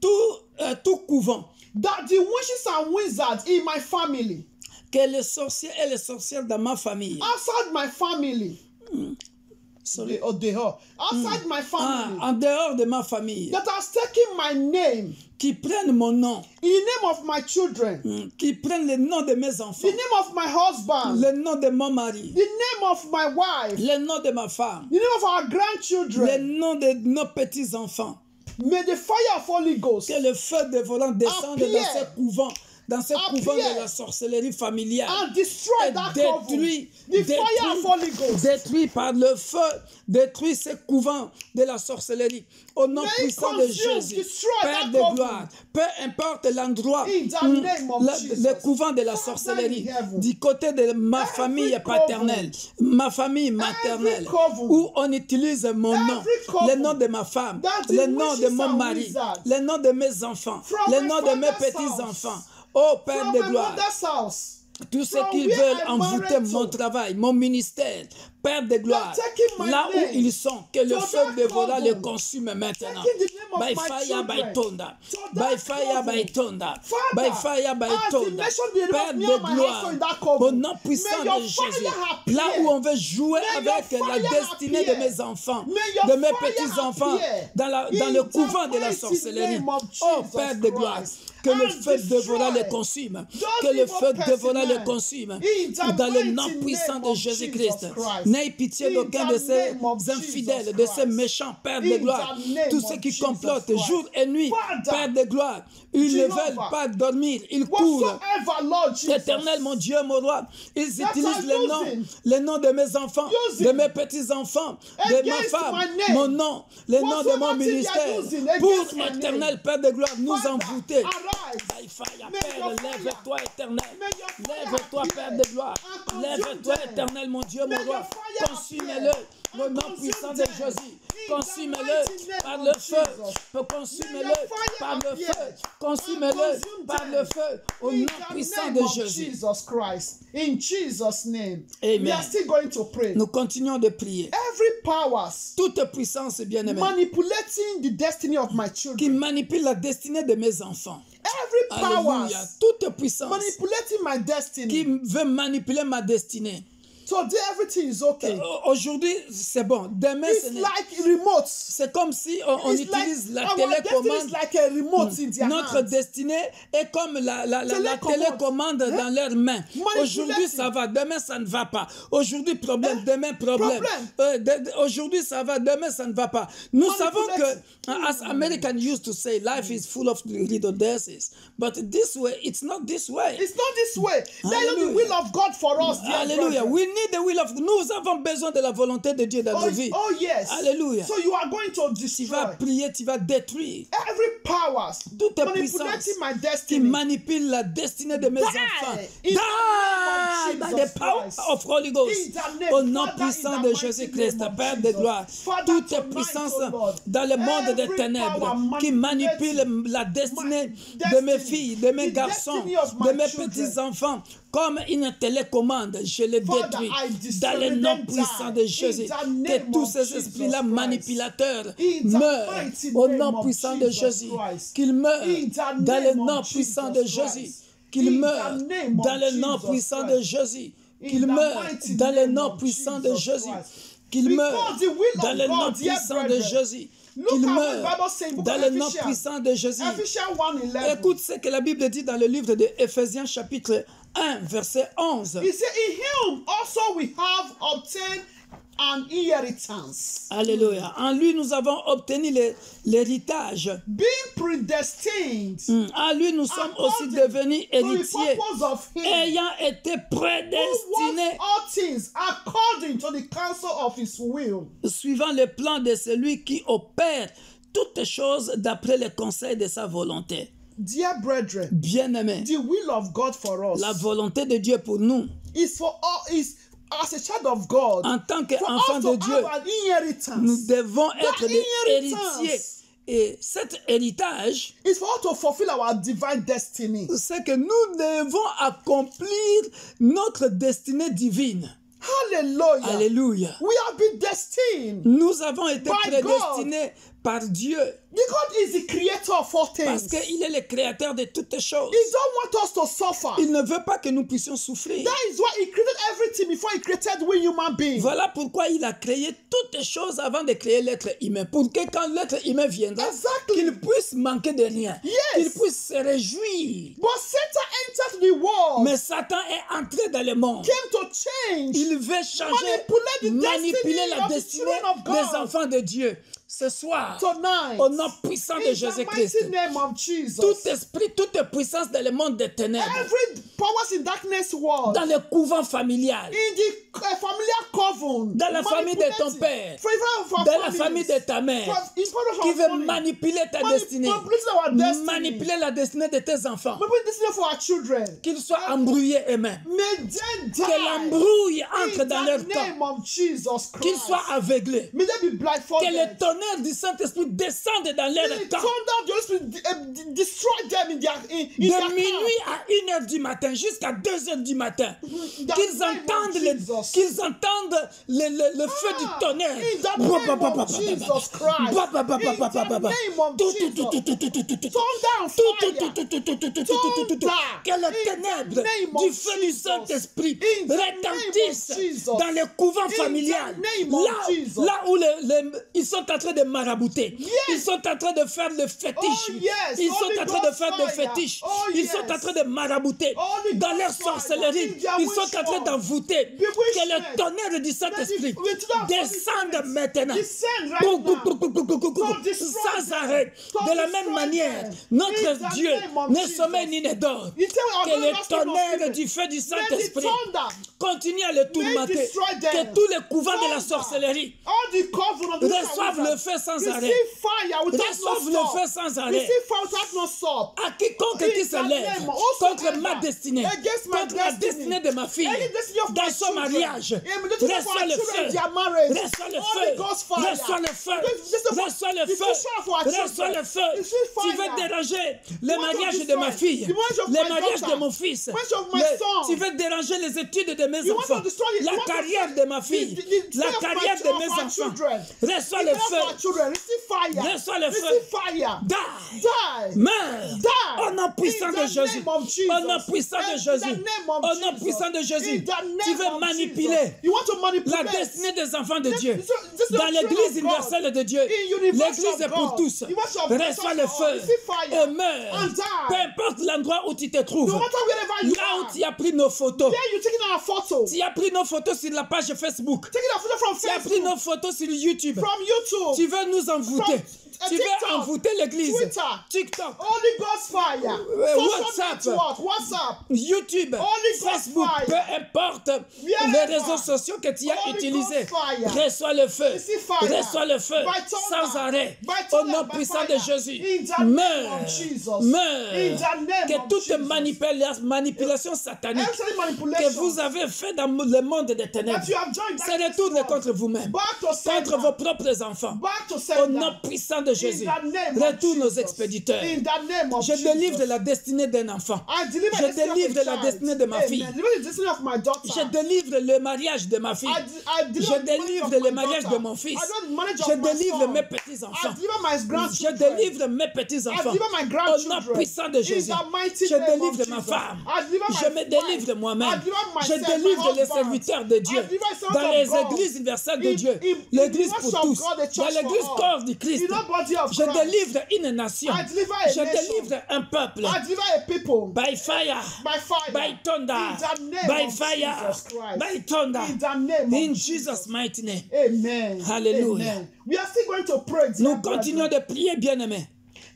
Tout couvent, that the witches and wizards in my family, que les sorciers et les sorcières dans ma famille, outside my family, sorry, outside my family, en dehors de ma famille, that has taken my name, qui prennent mon nom, in the name of my children, qui prennent le nom de mes enfants, the name of my husband, le nom de mon mari, the name of my wife, le nom de ma femme, the name of our le grandchildren. nom de nos petits-enfants. May the fire of Holy Ghost Que le feu de volant descende Appear. dans ce couvent, dans ce couvent Appear. de la sorcellerie familiale. and destroy Et that coven. détruit, The fire of Holy Ghost. détruit par le feu, détruit ce couvent de la sorcellerie. Au nom May puissant de consume, Jésus, destroy Père that de coven. gloire, peu importe l'endroit, In the name of Jesus. le couvent de la Father sorcellerie, in heaven. du côté de ma Every famille coven. paternelle, ma famille maternelle, coven. où on utilise mon nom, Every coven. le nom de ma femme, That the le nom de witches mon and mari, wizards. le nom de mes enfants, From le my nom de mes father's petits-enfants. house. Oh Père From de my gloire, mother's house. tous ceux From qui where veulent I'm envoûter married mon to. travail, mon ministère, Père de gloire, taking my là où name. ils sont, que le So feu that dévorant coven. les consume maintenant. Taking the name of By my fire, children. by thunder. So By that fire, by coven. thunder. Father, By fire, by as the thunder. nation be Père removed, me de and my gloire, household in that coven. au nom puissant May your de fire Jésus, appear. là où on veut jouer May your avec la fire destinée appear. de mes enfants, May your de mes fire petits-enfants, appear. dans In le the couvent de la mighty sorcellerie. name of Oh Jesus Père de gloire, Christ. que le And feu dévorant destroy les consume, those que le evil feu dévorant les personnel. consume, In the dans le mighty nom puissant name de of Jésus-Christ. Jesus Christ. N'aie pitié In d'aucun the de ces name of infidèles, Jesus de ces Christ. méchants, Père de In gloire, the name tous of ceux qui Jesus complotent Christ. jour et nuit, Father, Père de gloire, ils ne Jehovah, veulent pas dormir, ils courent. Whatsoever, Lord Jesus. Éternel, mon Dieu, mon roi, ils That utilisent are les noms de mes enfants, using de mes petits-enfants, de ma against femme, my name. mon nom, le nom de mon Whatsoever thing they ministère, are using against pour, my éternel name. Père de gloire, nous Father, envoûter. arise. By fire, May Père, your fire- lève-toi, éternel. May your fire Lève-toi, appear Père de gloire. and consume Lève-toi, them. éternel, mon Dieu, May mon your roi. fire Consume-le. appear Au and nom consume puissant de them. Jésus. In the Consume-le mighty name par of le feu. Jesus. May Consume-le your fire par le appear feu. and Consume-le consume par them. le feu. Au In nom the puissant name de of Jésus. Jesus Christ. In Jesus' name. Amen. We are still going to pray. Nous continuons de prier. Every powers Toute puissance, bien-aimée, manipulating the destiny of my qui children. manipule la destinée de mes enfants. Every powers Alléluia. Toute puissance manipulating my destiny. qui veut manipuler ma destinée. Today everything is okay. Aujourd'hui, c'est bon. Demain, It's like remotes. c'est comme si on It's utilise like la our destiny télécommande. is like a remote in their Notre hands. destinée est comme la télécommande dans leurs mains. Aujourd'hui, ça va. Demain, ça ne va pas. Aujourd'hui, problème. Demain, problème. Aujourd'hui, ça va. Demain, ça ne va pas. Nous savons que, as Americans used to say, life is full of redundancies. But this way, it's not this way. It's not this way. That is the will of God for us, dear Alléluia. brethren. We need the will of God. Nous avons besoin de la volonté de Dieu dans nos vies. Oh yes. Alléluia. So you are going to Tu vas destroy prier, tu vas détruire every powers toute puissance manipulating my qui destiny. manipule la destinée de mes enfants. In the name By of the Jesus power Christ. of Holy Ghost. In the name, Au nom Father, puissant in the de mighty Jésus-Christ, name of Père de Jesus. gloire, Father, toute tonight, puissance oh Lord, dans le monde des every ténèbres power qui manipule la destinée de mes filles, de mes the garçons, destiny of my de mes children. petits-enfants, comme une télécommande, je les Father, détruis I destroy dans le them nom down. puissant de Jésus. In the Que name tous of ces Jesus esprits-là Christ. manipulateurs In the meurent mighty au name nom of puissant de Jesus Jésus. Christ. Qu'ils meurent In the dans le name nom of puissant Jesus de Jésus. Christ. Qu'ils In the meurent name of dans le nom Jesus puissant Christ. de Jésus. In Qu'ils the meurent mighty dans le name nom of puissant de Jesus Jésus. Christ. Qu'ils Because meurent the will dans of le nom God, dear puissant de brethren. Jésus. Look Qu'ils at what meurent the Bible says in book dans of le nom Ephesians. puissant de Jésus. Ephesians 1:11. Écoute ce que la Bible dit dans le livre de Éphésiens chapitre 1 verset 11. He said, in him also we have obtained an inheritance, Alléluia. En lui, nous avons obtenu l'héritage. being predestined En lui, nous sommes aussi according devenus to the héritiers, purpose of him ayant été who works prédestinés all things according to the counsel of his will. suivant le plan de celui qui opère toutes choses d'après le conseil de sa volonté. Dear brethren, Bien-aimés, the will of God for us la volonté de Dieu pour nous, is for all is as a child of God, En tant for qu'enfant us de to Dieu, have an inheritance, nous devons être des inheritance héritiers. Et cet héritage, is for us to fulfill our divine destiny. c'est que nous devons accomplir notre destinée divine. Hallelujah. Alléluia. We have been destined. Nous avons été By prédestinés par Dieu God is the creator of all parce things. qu'il est le créateur de toutes choses. He don't want us to suffer. Il ne veut pas que nous puissions souffrir. That is why he created everything before he created we human beings. Voilà pourquoi il a créé toutes choses avant de créer l'être humain. Pour que quand l'être humain viendra, Exactly. qu'il puisse manquer de rien. Yes. Qu'il puisse se réjouir. But Satan entered the world, Mais Satan est entré dans le monde. came to change, Il veut changer, manipuler la destinée des enfants de Dieu. Ce soir, tonight. au nom puissant de In the Jésus-Christ, mighty name of Jesus. tout esprit, toute puissance dans le monde des ténèbres, Every powers in darkness world, dans le couvent familial, in the familiar coven, dans la famille de ton père, dans la famille de ta mère, qui veut manipuler ta destinée, manipuler la destinée de tes enfants, for our children. qu'ils soient embrouillés eux-mêmes, May they die. que l'embrouille entre In dans the leur name temps, of Jesus qu'ils Christ. soient aveuglés, May they be que blindfolded. le tonnerre du Saint-Esprit descende dans leur May temps. thunder, the Holy Spirit, destroy them in their De their minuit à 1h du matin jusqu'à 2h du matin, That qu'ils name entended, of Jesus. qu'ils entendent le feu du tonnerre. In the name of Jesus Christ. In the name of Jesus. Que les ténèbres du feu du Saint-Esprit retentissent dans le couvent familial. Là où ils sont en train de marabouter. Ils sont en train de faire le fétiche. Ils sont en train de faire des fétiches. Ils sont en train de marabouter dans leur sorcellerie. Ils sont en train d'envoûter. Que le tonnerre du Saint-Esprit descende maintenant. Sans arrêt. De la même manière, notre Dieu ne sommeille ni ne dort. Que le tonnerre du feu du Saint-Esprit continue à le tourmenter. Que tous les couvents de la sorcellerie reçoivent le feu sans arrêt. Reçoivent le feu sans arrêt. À quiconque qui se lève contre ma destinée, contre la destinée de ma fille, dans son mariage, reçois le feu. Reçois le feu. Reçois le feu. Reçois le feu. Reçois le feu. Tu veux déranger le mariage de ma fille, le mariage de mon fils. Tu veux déranger les études de mes enfants, la carrière de ma fille, la carrière de mes enfants. Reçois le feu. Reçois le feu. Die. Meurs. Au nom puissant de Jésus. Au nom puissant de Jésus. Au nom puissant de Jésus. Tu veux manipuler la destinée des enfants de Dieu. Dans l'église universelle de Dieu. L'église est pour tous. Reçois le feu et meurs. Peu importe l'endroit où tu te trouves. Là où tu as pris nos photos. Tu as pris nos photos sur la page Facebook. Tu as pris nos photos sur YouTube. Tu veux nous envoûter. Tu veux envoûter l'église. TikTok. WhatsApp. YouTube. Facebook. Peu importe les réseaux sociaux que tu as utilisés. Reçois le feu. Reçois le feu. Sans arrêt. Au nom puissant de Jésus. Meurs. Meurs. Que toute manipulation satanique que vous avez fait dans le monde des ténèbres se retourne contre vous-même. Contre vos propres enfants. Au nom puissant de Jésus. Retourne aux expéditeurs. Je délivre la destinée d'un enfant. Je délivre la destinée de ma fille. Je délivre le mariage de ma fille. Je délivre le mariage de mon fils. Je délivre mes petits-enfants. Je délivre mes petits-enfants. Au nom puissant de Jésus. Je délivre ma femme. Je me délivre moi-même. Je délivre les serviteurs de Dieu. Dans les églises universelles de Dieu. L'église pour tous. Dans l'église corps du Christ. Je délivre une nation. Je délivre un peuple. By fire. By thunder. By fire. By thunder. In Jesus' mighty name. Amen. Hallelujah. We are still going to pray. Nous continuons de prier, bien-aimés.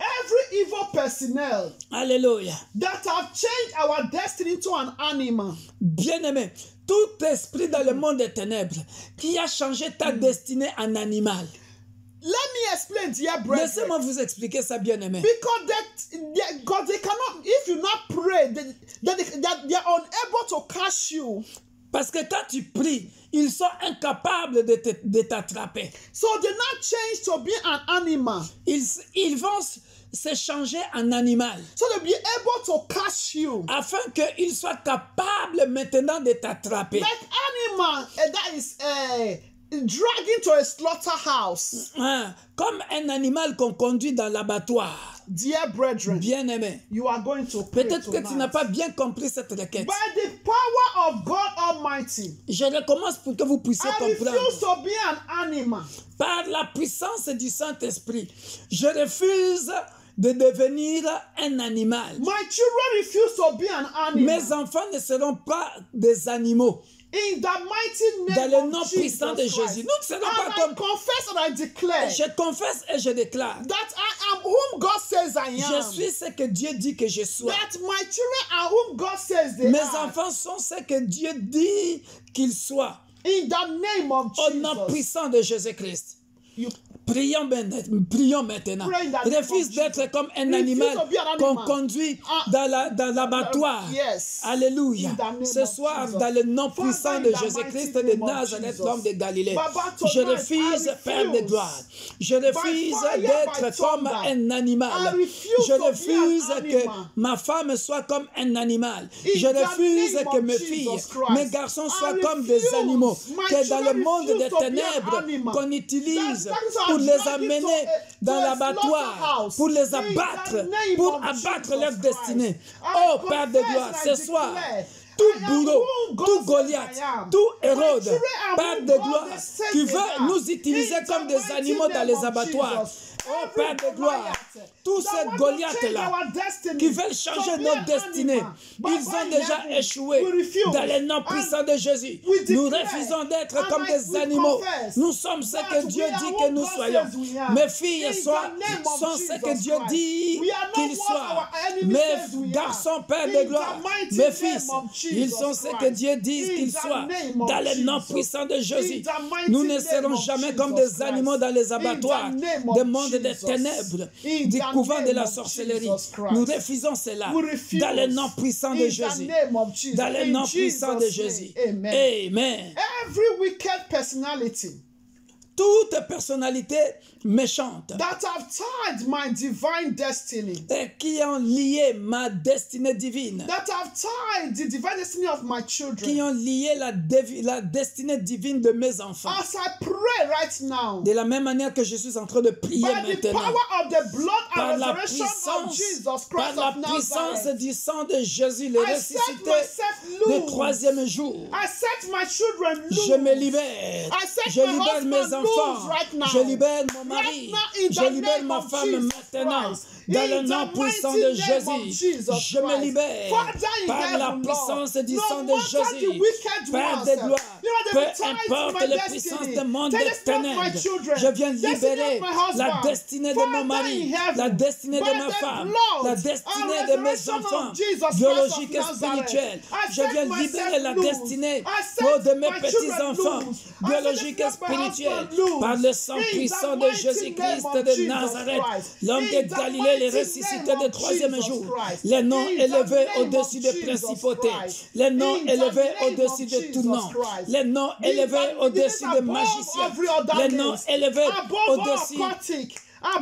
Every evil personnel Alléluia. that have changed our destiny to an animal. Bien-aimé, tout esprit dans le monde des ténèbres qui a changé ta destinée en animal. Let me explain, dear brethren. Laissez-moi vous expliquer ça, bien-aimé. Because they cannot, if you not pray, they are unable to catch you. Parce que quand tu pries, ils sont incapables de t'attraper. So they now change to be an animal. Ils vont se changer en animal. So they'll be able to catch you. Afin qu'ils soient capables maintenant de t'attraper. Like animal that is dragging to a slaughterhouse. Comme un animal qu'on conduit dans l'abattoir. Dear brethren, Bien-aimé, you are going to pray peut-être que tu n'as pas bien compris cette requête. By the power of God Almighty, Je recommence pour que vous puissiez I refuse comprendre. to be an animal. Par la puissance du Saint-Esprit, je refuse de devenir un animal. My children refuse to be an animal. Mes enfants ne seront pas des animaux. In the mighty Dans name le nom of puissant de Jesus Christ. Jésus. Nous ne serons pas And I comme... confess and I declare Je confesse et je déclare. that I am whom God says I Je am. suis ce que Dieu dit que je sois. That my children are whom God says they Mes are. enfants sont ce que Dieu dit qu'ils soient. In the name of Au nom Jesus. puissant de Jésus-Christ. You Prions maintenant. Pray in the name Refuse of d'être Jesus. comme un Refuse animal to be an qu'on animal. conduit dans l'abattoir. Yes. Alléluia. In the name Ce of soir, Jesus. dans le nom Father, puissant in de the Jésus-Christ mighty de name of Nazareth, Jesus. l'homme de Galilée, Baba, je tonight, refuse, I Père de refuse. gloire, je refuse By fire, by d'être comme thunder. un animal. I refuse Je to be refuse an que animal. ma femme soit comme un animal. In Je the refuse name que of mes Jesus filles, Christ. mes garçons I soient comme refuse. des animaux. My Que dans le children monde refuse des to be an ténèbres animal. qu'on utilise That is pour our les dragging amener to dans a l'abattoir, slaughterhouse. pour les In the abattre, name pour of abattre Jesus leur Christ. destinée. I Oh Père de confess gloire, and ce I soir, declare, tout I am bourreau, who God tout says Goliath, I am. tout My Hérode, children are Père who de God gloire, says qui they veut are. nous utiliser In comme the des mighty animaux dans name les of abattoirs. Jesus. Oh Every Père de gloire, Goliath tous that ces want to Goliaths-là change our destiny qui veulent to changer be nos an destinées, animal. But ils ont by déjà heaven, échoué. we refuse. Dans le nom And puissant de Jésus, we nous declare, refusons d'être and comme des we animaux. confess Nous sommes ce that que Dieu we are dit who que nous God soyons. says we are. Mes filles In sont the name of ce Jesus que Dieu Christ. dit We are not qu'ils what soient. our enemy says we Mes are. garçons, Père In de the gloire, mighty mes name fils, of Jesus ils sont ce que Christ. Dieu dit In qu'ils the soient. name of Dans le nom Jesus. puissant de Jésus, In the mighty nous ne name serons of jamais Jesus comme des Christ. animaux dans les abattoirs, In the name of des mondes des Jesus. ténèbres, In du the couvent de name la of sorcellerie. Jesus Christ. Nous refusons cela. We refuse. Dans le nom puissant de In the Jésus. name of Jesus. Dans le In nom puissant de Jesus' Jésus. name. Amen. Amen. Every wicked personality Toute personnalité méchante that have tied my divine destiny, et qui ont lié ma destinée divine, that have tied the divine destiny of my qui children, ont lié la destinée divine de mes enfants. as I pray right now, De la même manière que je suis en train de prier by the maintenant, power of the blood par and la resurrection of puissance, Jesus par Christ la of puissance Nazareth, du sang de Jésus, le I set ressuscité myself le loose. troisième jour, I set my children loose. je me libère. I set Je my libère husband mes enfants. loose right now. Je libère mon Right mari. now, in Je the libère name ma of femme Jesus maintenant. Christ. Dans In le the nom puissant mighty de name of Jésus, Jesus je me Christ. libère Father in par la heaven, puissance Lord, du no sang de matter the Jésus. wicked Père ones, de gloire, you know, peu they tied importe my les destiny. puissances du monde They des destroyed my ténèbres, children. je viens Destiny libérer of my husband. la destinée de Father mon in mari, heaven, la destinée by de ma the femme, blood la and destinée de mes resurrection of enfants, Jesus Christ biologiques et of Nazareth. spirituels. I Je set viens myself libérer la loose. destinée I set de mes my petits-enfants, children loose. biologiques I et set my spirituels, husband loose. par le sang In the puissant de mighty Jésus-Christ name of de Jesus Nazareth, Christ. l'homme In de the Galilée, mighty le ressuscité name de of troisième Jesus jour, Christ. les noms In the élevés name au-dessus of des Jesus principautés, Christ. les noms In the élevés name au-dessus of de tout Jesus nom, Christ. les noms In élevés the- au-dessus it is des above magiciens, every other les noms names, élevés above all au-dessus occultic,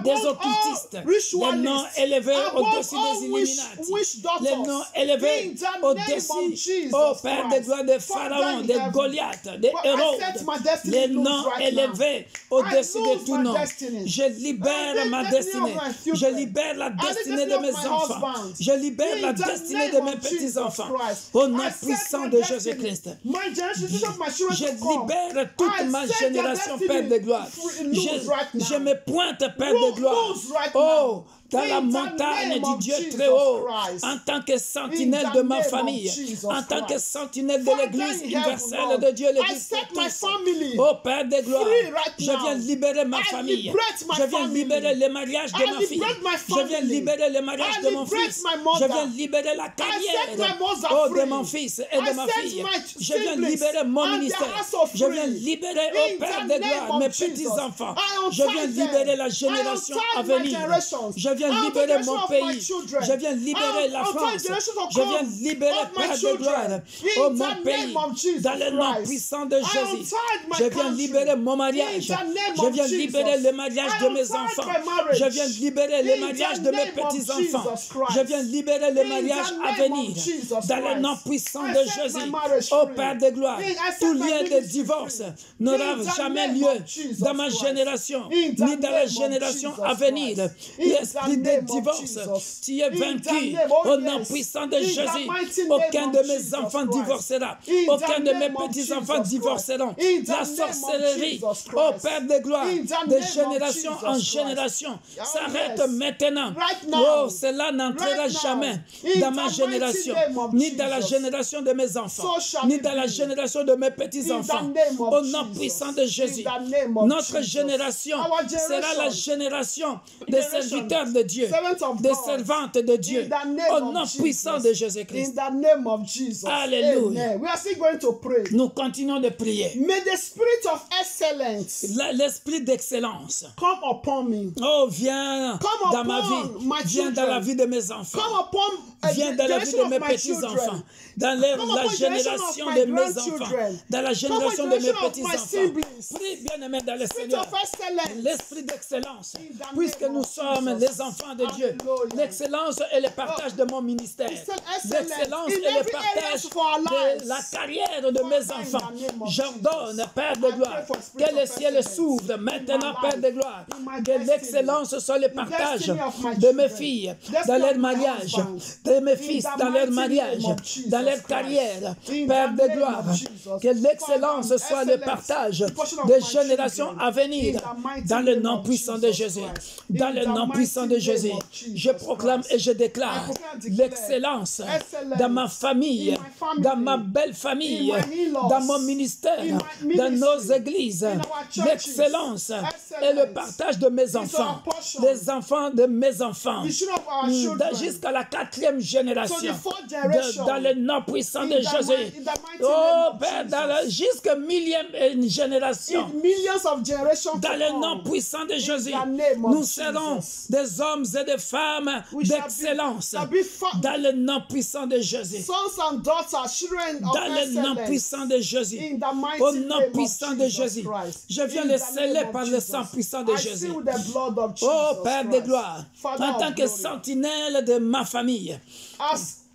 des above occultistes, all les noms ritualists, élevés above au-dessus all des Illuminati, witch les noms doctors. élevés In the name of au-dessus, Jesus ô Père de Christ. gloire, des Father pharaons, in des heaven, Goliaths, des but I set my Hérodes, destiny les loose noms right élevés now. au-dessus I de lose tout my nom. destiny. Je libère I ma lose the destinée. destiny of my Je children. libère la I lose the destinée destiny de of mes my enfants. husband. Je libère In la the destinée name de mes of Jesus petits-enfants. Christ. Au nom I set puissant my de destiny. Jésus-Christ. My generation of my children Je to come. libère toute I ma set their génération, destiny Père de gloire. loose right now. Je me pointe, Père de Loose gloire. right Oh, now. dans la In the montagne name du of Dieu Jesus très haut, Christ. en tant que sentinelle In the de ma name of famille, Jesus en tant que Christ. sentinelle de Father l'Église in universelle heaven, de Dieu, Lord, I l'Église set pour my tous. family Oh Père de gloire, free right je now. viens libérer ma I famille. liberate my Je viens family. libérer le mariage de I ma fille. liberate my Je viens family. libérer le mariage I de mon liberate fils. my mother. Je viens libérer la set carrière my mother oh, de free. mon fils et de I ma set fille. my Je viens siblings libérer mon and their ministère. house Je viens free. libérer, In oh Père the de name gloire, of mes Jesus. petits-enfants. I Je viens untie libérer them. la génération I à untie my venir. generations. Je viens Out of the libérer generation mon of my pays. children. Je viens libérer la Out of the France. generation to Je viens come libérer of my Père de children. gloire. In Oh the mon name pays. of Jesus Dans le nom Christ. puissant de I Jésus. untied my Je viens country. libérer mon mariage. In the name Je of viens Jesus. libérer le mariage I de mes untied enfants. my marriage. Je viens libérer le In mariage the de mes name of petits-enfants. Jesus Christ. Je viens libérer le In mariage the à name of venir. Jesus Dans le Christ. nom puissant I de set my Jésus. marriage Ô free. Père de gloire, I set tout my lien de ministry divorce free. n'aura In the jamais name lieu of Jesus dans ma Christ. génération, In the ni dans la name of génération Jesus à venir. Christ. In L'esprit the de name of divorce, Jesus. tu es In the vaincu name, oh au nom yes. puissant de In the Jésus. mighty name Aucun of de mes Jesus enfants Christ. divorcera. In the Aucun de mes name of petits-enfants Jesus divorceront. Christ. In the La name of sorcellerie, Jesus Christ. ô Père de gloire, In the de name of génération Jesus en Christ. génération, Oh, s'arrête yes. maintenant. Right now. Oh, cela n'entrera Right now. jamais In dans the ma mighty génération, name of ni dans la Jesus. génération de mes enfants, So shall ni it dans la be. génération de mes In petits-enfants. the name of Au nom Jesus. puissant de Jésus, In the name of notre Jesus. génération Our sera la génération des Generation. serviteurs de Dieu, Servants of des God. servantes de Dieu. In the name Au of nom Jesus. puissant de Jésus-Christ. In the name of Jesus. Alléluia. Amen. We are still going to pray. Nous continuons de prier. May the spirit of excellence L'esprit d'excellence. come upon me. Oh, viens Come dans ma upon vie. my Viens dans la children. vie de mes enfants. Come upon Viens the dans la vie generation de of mes my petits-enfants. children. Dans Come la upon the génération generation of de my mes enfants. grandchildren. Dans la Come génération upon de the mes generation of my petits-enfants. siblings. Prie, bien-aimé dans le Spirit Seigneur. of excellence. L'esprit d'excellence. In the Puisque name nous of sommes Jesus. les enfants de Dieu. Hallelujah. L'excellence est le partage de mon ministère. L'excellence in est le every partage area of our lives. de la carrière de mes Father, in enfants. the name of J'ordonne, Jesus. Père de I gloire, pray for spirit que le of ciel excellence s'ouvre in maintenant, my Père life, de gloire. in my Que destiny, l'excellence soit le the partage destiny of my de mes children, filles, destiny dans leur of my mariage, husband, de mes in fils, the dans leur mighty mariage, name of Jesus dans leur Christ. carrière. In Père the de name gloire, of Jesus. que l'excellence Father, soit le excellence, partage the portion of des my générations children, à venir. in the mighty Dans le name nom of puissant de Jesus Jésus. Christ. Dans In le the nom mighty puissant de name Jésus. of Jesus Je proclame Christ. et je déclare I proclaim and declare l'excellence excellence dans ma famille, in my family, dans ma belle famille, in my in-laws, dans mon ministère, in my dans nos ministry, églises. in our churches. L'excellence Excellence est le partage de mes our enfants, portion. les enfants de mes enfants, The children of our children. jusqu'à la 4e génération. So the fourth generation. Dans le nom puissant In de the Jésus. in the mighty Oh name of Père, Jesus. jusqu'à 1000e génération. In millions of generations Dans to le come. nom puissant de Jésus, the name of nous serons Jesus. des hommes et des femmes We shall d'excellence. shall be Dans le nom puissant de Jésus. Sons and daughters, children of Dans le nom excellence. puissant de Jésus. In the mighty Au nom name puissant of de Jesus Jésus. Christ. Je viens In le the sceller name of par le Jesus. sang puissant de I Jésus. seal the blood of Jesus Oh Père de Christ. gloire, Father en of tant que glory. sentinelle de ma famille,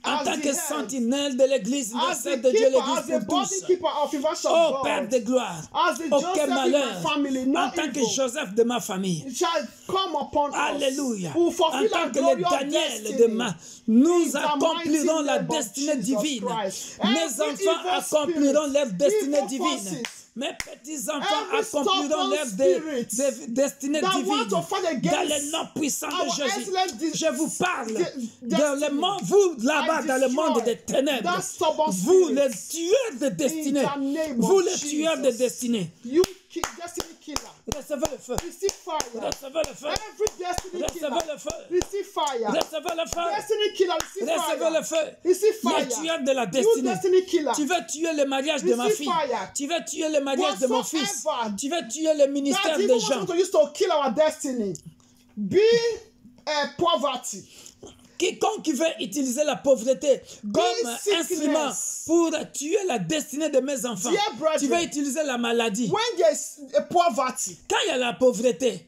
en tant the que head, sentinelle de l'église as universelle the de Dieu, keeper, as l'église the pour body tous. keeper of Universal Oh God, Père de gloire, as the aucun Joseph in malheur, my family, no en tant que evil Joseph de ma famille. shall come upon Alléluia. us. Who En fulfill tant our que le glorious Daniel destiny. de ma, nous In the accomplirons mighty la name of destinée Jesus divine. Christ. Mes Every enfants evil accompliront spirit, leur destinée evil divine. forces, Mes petits-enfants every accompliront stubborn leur spirit destinée that divine. want to fight against Dans le nom puissant de our Jésus, excellent je vous parle dans le destiny. monde, vous là-bas I dans le monde destroy des ténèbres, that stubborn vous spirit. les tueurs de destinée, In the name vous of les tueurs de Jesus. destinée, You destiny killer. recevez le feu, Receive fire. recevez le feu, Every destiny recevez killer. le feu, Receive fire. recevez le feu, Destiny killer. Receive recevez fire. le feu. Receive Les fire. tueurs de la You destinée. destiny killer. Tu veux tuer le mariage de ma Receive fille. fire. Tu veux tuer le mariage de mon fils. Whatsoever Tu veux tuer le ministère That des even gens. want to use to kill our destiny. Be poverty. Quiconque qui veut utiliser la pauvreté comme sickness. instrument pour tuer la destinée de mes enfants. Dear brethren, Tu veux utiliser la maladie. When there is a poverty, Quand il y a la pauvreté,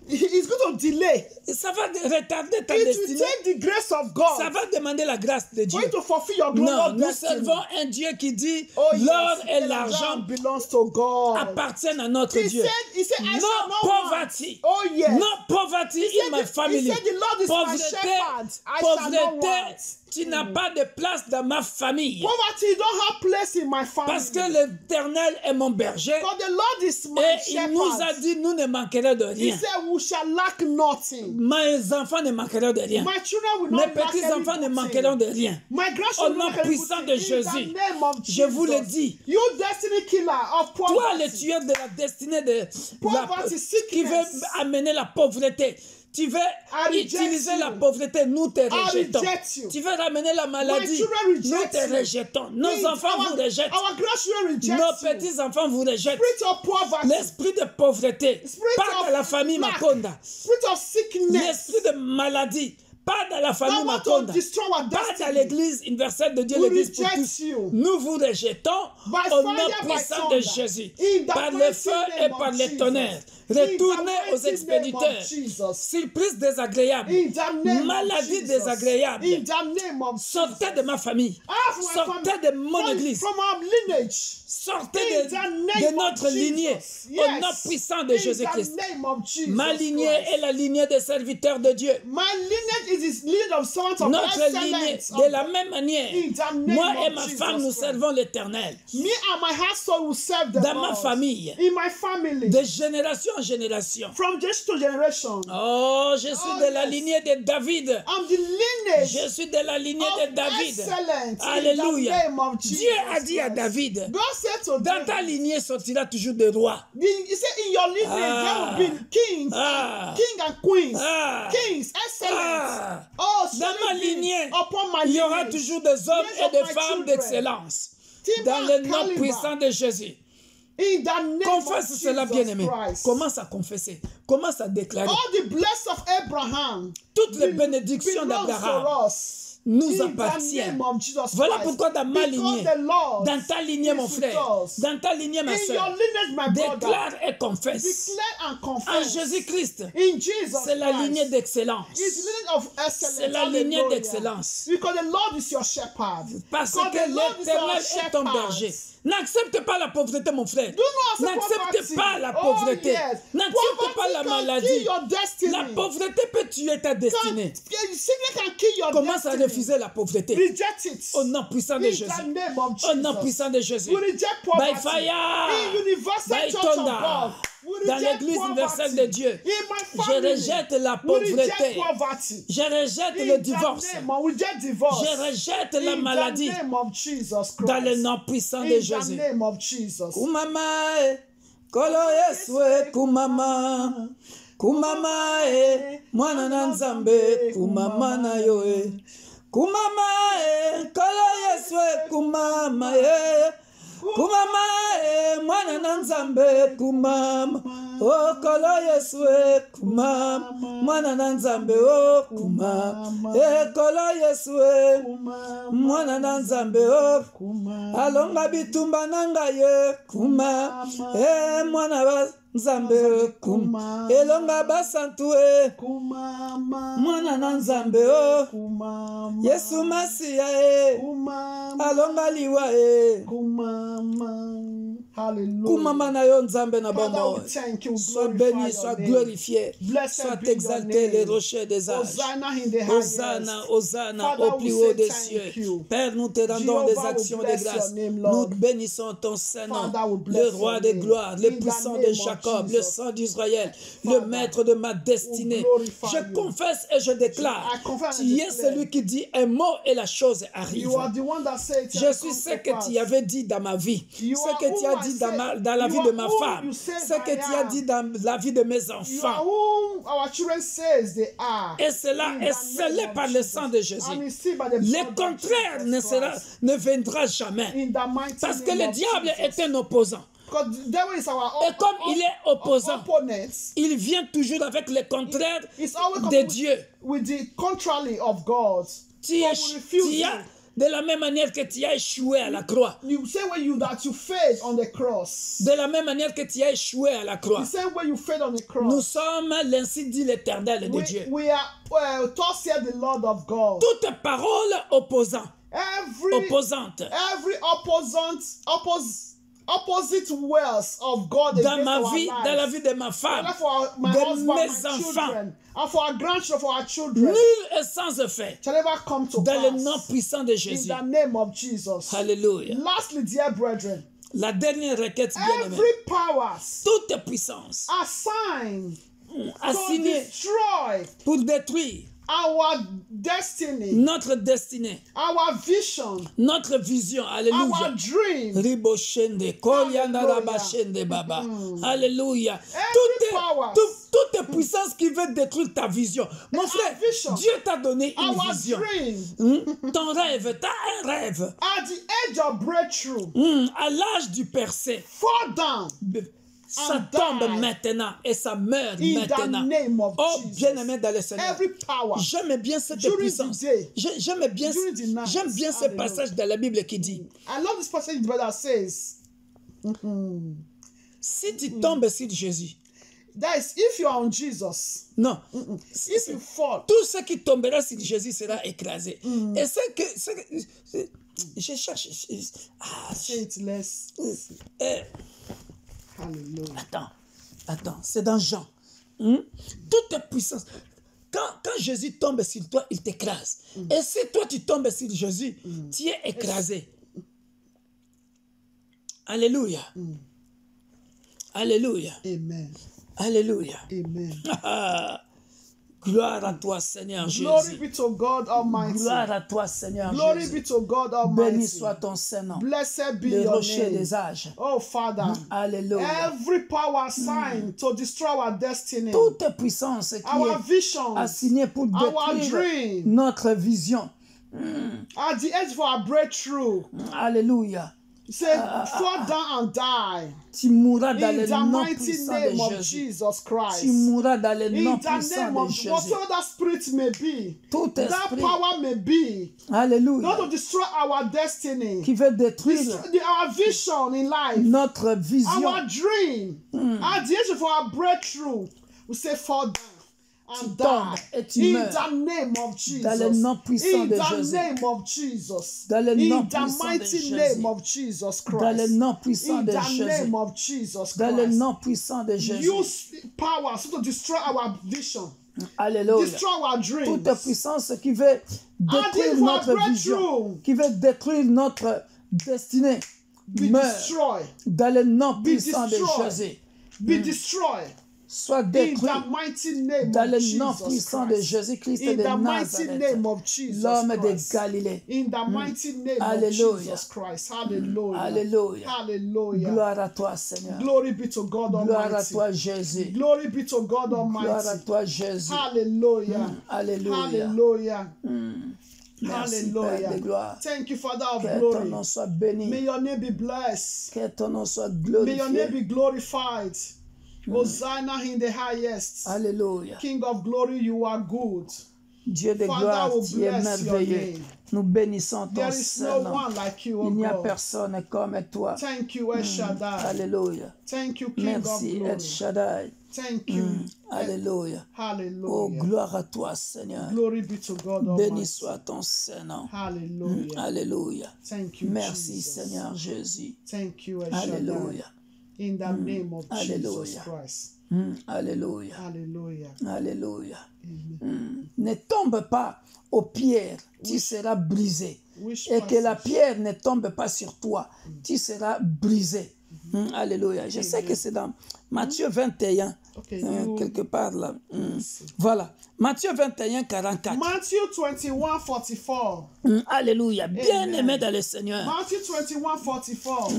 it's going to delay. ça va retarder ta It will destinée. take the grace of God Ça va demander la grâce de Dieu. for you to fulfill your Non, glorious nous destiny. servons un Dieu qui dit Oh, l'or yes, et l'argent belongs to God. appartiennent à notre He Dieu. said, I No shall not poverty. want. Oh, yes. No poverty in my family. He said, the Lord is my shepherd. I shall not Pauvreté, want. tu n'as pas de place dans ma famille. Poverty don't have place in my family. Parce que l'Éternel est mon berger. Because the Lord is my Et shepherd. il nous a dit, nous ne manquerons de He rien. said, we shall lack nothing. Mes enfants ne manqueront de rien. My children will Mes not lack petits-enfants ne anything. manqueront de rien. My Au grandchildren will nom not lack puissant de anything. In Jésus, the name of je vous le Jesus. dis. You destiny killer of Toi, le poverty. tueur de la destinée de Poverty, qui veut sickness. amener la pauvreté, Tu veux reject utiliser you. la pauvreté, nous te rejetons. reject you. Tu veux ramener la maladie, children nous reject te you. rejetons. Nos enfants vous rejettent. Our grandchildren reject Nos you. petits-enfants vous rejettent. Spirit of poverty. L'esprit de pauvreté, Spirit pas of dans la famille lack. Makonda. Spirit of sickness. L'esprit de maladie, pas dans la famille That want to Makonda. destroy our Pas dans destiny. l'église universelle de Dieu, We l'église pour reject tous. you. Nous vous rejetons By au fire, nom by puissant de thunder. Jésus. In the Par le mighty feu name et of par les Jesus. tonnerres. In the Retournez mighty aux name expéditeurs. of Jesus. Surprise désagréable. In the name Maladie of Jesus. désagréable. In the name of Sortez Jesus. de ma famille. Out of my Sortez family. de mon église. From our lineage. Sortez In de, the name de of notre Jesus. lignée. Yes. Au nom puissant de Jésus-Christ. In the name of Jesus Ma lignée Christ. est la lignée des serviteurs de Dieu. My lineage is the lineage of sons of Notre lignée, excellence. de la même manière, In the name moi et of ma Jesus femme, nous Christ. servons l'Éternel. Me and my household will serve the Dans Lord. ma famille, In my family. de génération en génération. From generation to generation. Oh, je suis Oh, de la yes. lignée de David. I'm the lineage Je suis de la lignée of de David. excellence. Alléluia. In the name of Jesus Dieu a dit à Christ. David, God said to dans ta David, lignée sortira toujours des rois. he said, in your lineage Ah. there will be kings, Ah. king and queens, Ah. kings, excellence. Ah. Oh, Dans ma shall it be lignée, upon my il y aura lineage. toujours des hommes Lineage et of des my femmes children. d'excellence. Timber Dans le nom caliber. puissant de Jésus. In the name Confesse of cela, Jesus bien-aimé. Christ. Commence à confesser. Commence à déclarer. All the blessings of Abraham Toutes les bénédictions belongs d'Abraham to us. nous In the appartiennent. name of Jesus Voilà Christ. pourquoi dans ma Because lignée, the Lord dans ta lignée, mon is with frère, us. dans ta lignée, ma In your soeur, lineage, my brother, déclare et confesse. declare and En confess. Jésus-Christ, In Jesus c'est la Christ. lignée d'excellence. It's the lineage of excellence. C'est la lignée Hallelujah. d'excellence. Because the Lord is your shepherd. Parce Because que the Lord is your l'Éternel est ton shepherd. berger. N'accepte pas la pauvreté, mon frère. Do not accept N'accepte poverty. pas la Oh, pauvreté. yes. N'accepte pas la Poverty can maladie. kill your destiny. La pauvreté peut tuer ta destinée. Sickness can kill your Commence à destiny. refuser la pauvreté. Reject it. Au nom puissant de In Jésus. the name of Au nom Jesus. puissant de Jésus. We reject poverty. By fire. In Universal By Church of thunder. God. We Dans reject l'église poverty. universelle de Dieu. In my Je family. rejette la We reject pauvreté. poverty. Je rejette In le the divorce. name of- we reject divorce. Je rejette la In maladie. the name of Jesus Christ. Dans le nom puissant de In the Jésus. name of Jesus. Kumama e, kolo Yesu e, kumama. Kumama e, mwana na Nzambe, kumama na yo e. Kumama e, kolo Yesu e, kumama e. Kumama e, mwana na Nzambe, kumama. O kolo Yesu e, kumama. Mwana na Nzambe, o kumama. E kolo Yesu e, mwana na Nzambe, o alonga bitumba nanga ye kuma e mwana wa Nzambe kuma elonga basantu e mwana na Nzambe o Yesu Masiya e alonga liwa e Hallelujah. kumama na yo Nzambe na Father, bamo. we thank you. Sois Glorify béni, your sois name. glorifié, Blessed sois be your exalté name. les rochers des âges. Hosanna in the highest. Hosanna, Hosanna Father, au we plus say haut des thank cieux. you. Père, nous te rendons des Jehovah, we actions de bless grâce. your name, Nous Lord. bénissons ton Saint-Nom, Father, we bless le roi your des name. gloires, le In the puissant name de of Jacob, le Jesus. sang d'Israël, le Father, maître de ma destinée. we glorify Je you. confesse et je déclare, I confess and tu es declare. celui qui dit un mot et la chose arrive. You are the one that said Je suis ce que tu avais dit dans ma vie, You ce are que tu who as I dit said- dans la you vie are de ma who femme, you said ce que I tu as am. dit dans la vie de mes You are enfants. whom our children says they are. Et cela In est the scellé name of par le Jesus. sang de Jésus. And it's sealed by the Le blood of contraire Jesus Christ. ne viendra jamais. In the mighty Parce que name le of diable Jesus. est un opposant. Because the devil is our Et comme il est opposant, opponent. il vient toujours avec le contraire It's always de coming Dieu. with the contrary of God. Tu So as, we refuse tu as- it. de la même manière que tu as échoué à la croix, You say when you that you failed on the cross. de la même manière que tu as échoué à la croix, The same way you failed on the cross. nous sommes l'ainsi dit l'Éternel de Dieu. We are thus said the Lord of God. Toute parole opposante, opposante opposite words of God dans against ma our vie, lives. dans la vie de ma femme, And for my de husband, mes my enfants, children, and for our grandchildren, for our children, nul est sans effet. shall never come to Dans le nom pass. puissant de In Jésus. the name of Jesus. Alléluia. Lastly, dear brethren, La dernière requête bien-aimée. every powers Toute puissance assigned to assignée destroy pour détruire our destiny, notre destinée, our vision, notre vision. our Alléluia. dream. Riboshende, Korianda Hallelujah. Rabashende Baba. Alléluia. Every power toute puissance qui veut détruire ta vision. Mon frère, vision. Dieu t'a donné une Our vision. dream. Ton rêve, t'as un rêve. At the edge of breakthrough. À l'âge du percé, Fall down. ça And tombe die. maintenant et ça meurt In maintenant. the name of Oh, Jesus. bien-aimé dans le Seigneur. Every power. J'aime bien cette During puissance. the day. J'aime bien, During the night. j'aime bien ce Hallelujah. passage dans la Bible qui dit, I love this passage that says, si tu tombes sur Jésus, that is, if you are on Jesus, non, if you fall, tout ce qui tombera sur Jésus sera écrasé. Et je cherche. say it less. Eh, Hallelujah. attends, c'est dans Jean. Toute puissance. Quand Jésus tombe sur toi, il t'écrase. Et si toi tu tombes sur Jésus, tu es écrasé. Alléluia. Alléluia. Amen. Alléluia. Amen. Gloire à toi, Seigneur Glory Jésus. be to God Almighty. Gloire à toi, Seigneur Glory Jésus. be to God Béni Almighty. soit ton Saint-Nom. Blessed be Le your rocher name. des âges. Oh Father, Alléluia. every power assigned to destroy our destiny, Toute puissance qui our est vision, assignée pour our détruire dream, notre vision. at the edge of our breakthrough, Alléluia. say, fall down and die. Tu mourras dans In le the nom mighty puissant name de of Jésus. Jesus Christ. Tu mourras dans le In nom the puissant name de of Jésus. whatever that spirit may be, Tout that esprit, power may be, alléluia, not to destroy our destiny, qui veut détruire our vision in life, notre vision, our dream, at the edge of our breakthrough, we say fall down and tombes die. et tu In meurs. the name of Jesus. Dans le nom puissant In de the Jésus. name of Jesus. Dans le nom In the puissant de mighty Jésus. name of Jesus Christ. Dans le nom puissant In de the Jésus. name of Jesus Dans le Christ. nom puissant de Jésus. Use power to destroy our vision, Alléluia. destroy our dreams. Toute puissance qui veut détruire for notre breakthrough. vision, qui veut détruire notre destinée, Be meurt destroyed. dans le nom Be puissant de destroyed. Jésus. Be destroyed. Soit In détruit the mighty name dans of le nom Jesus puissant de Christ. Jésus-Christ In de the mighty Nazareth, name of Jesus l'homme de Christ. Galilée. In the mighty name of Alléluia. Jesus Christ. Hallelujah. Alléluia. Hallelujah. Gloire à toi, Seigneur. Glory be to God Gloire à Almighty. toi, Jésus. Glory be to God Gloire à Almighty. toi, Jésus. Hallelujah. Alléluia. Hallelujah. Merci, Père Hallelujah. de gloire. Thank you, Father of Que ton glory. nom soit béni. May your name be blessed. Que ton nom soit May your name glorifié. be glorified. Hosanna in the highest. Alléluia. King of glory, you are good. Dieu de Father, gloire, we tu es bless your merveilleux. name. Nous bénissons ton There is no Saint-Nom. one like you, O Il n'y a God. personne comme toi. Thank you, El Shaddai. Alléluia. Thank you, King of Merci, El glory. Shaddai. Thank you. Alléluia. Oh, Hallelujah. gloire à toi, Seigneur. Glory be to God Béni Almighty. soit ton Saint-Nom. Hallelujah. Alléluia. Thank you, Merci, Jesus. Seigneur Jésus. Thank you, El Shaddai. Alléluia. In the name of Jesus Alléluia. Christ. Alléluia. Hallelujah. Alléluia. Ne tombe pas aux pierres, tu seras brisé. Which Et que la passage? pierre ne tombe pas sur toi, tu seras brisé. Alléluia. Je sais que c'est dans Matthieu 21, Okay, quelque part là. Voilà. Matthieu 21, 44. Matthew 21, 44. Alléluia. Bien Amen. aimé dans le Seigneur. Matthew 21, 44.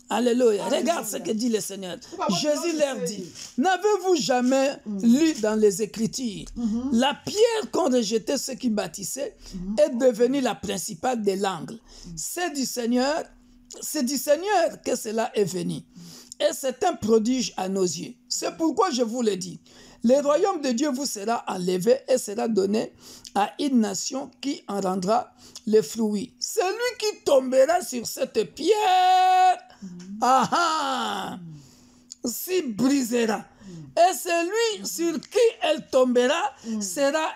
Alléluia. Regarde ce que dit le Seigneur. Pourquoi Jésus leur c'est dit, dit? n'avez-vous jamais lu dans les Écritures, la pierre qu'ont rejetée ceux qui bâtissaient est devenue la principale de l'angle. C'est du Seigneur que cela est venu. Et c'est un prodige à nos yeux. C'est pourquoi je vous le dis. Le royaume de Dieu vous sera enlevé et sera donné à une nation qui en rendra le fruit. Celui qui tombera sur cette pierre, s'y brisera. Et celui sur qui elle tombera sera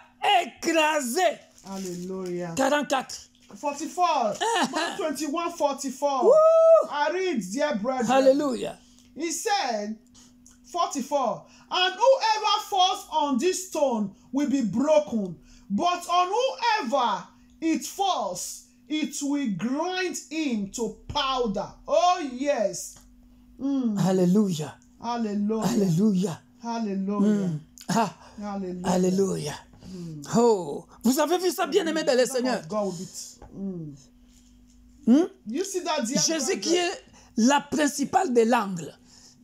écrasé. Hallelujah. 44. 44. Matthew 21, 44. I read, dear brethren. Hallelujah. He said, 44. And whoever falls on this stone will be broken, but on whoever it falls, it will grind him to powder. Oh, yes. Hallelujah. Hallelujah. Alléluia. Hallelujah. Ah, Hallelujah. alléluia. Oh, vous avez vu ça, bien aimé dans le Seigneur. God will be You see that, dear Jésus brethren? qui est la principale de l'angle.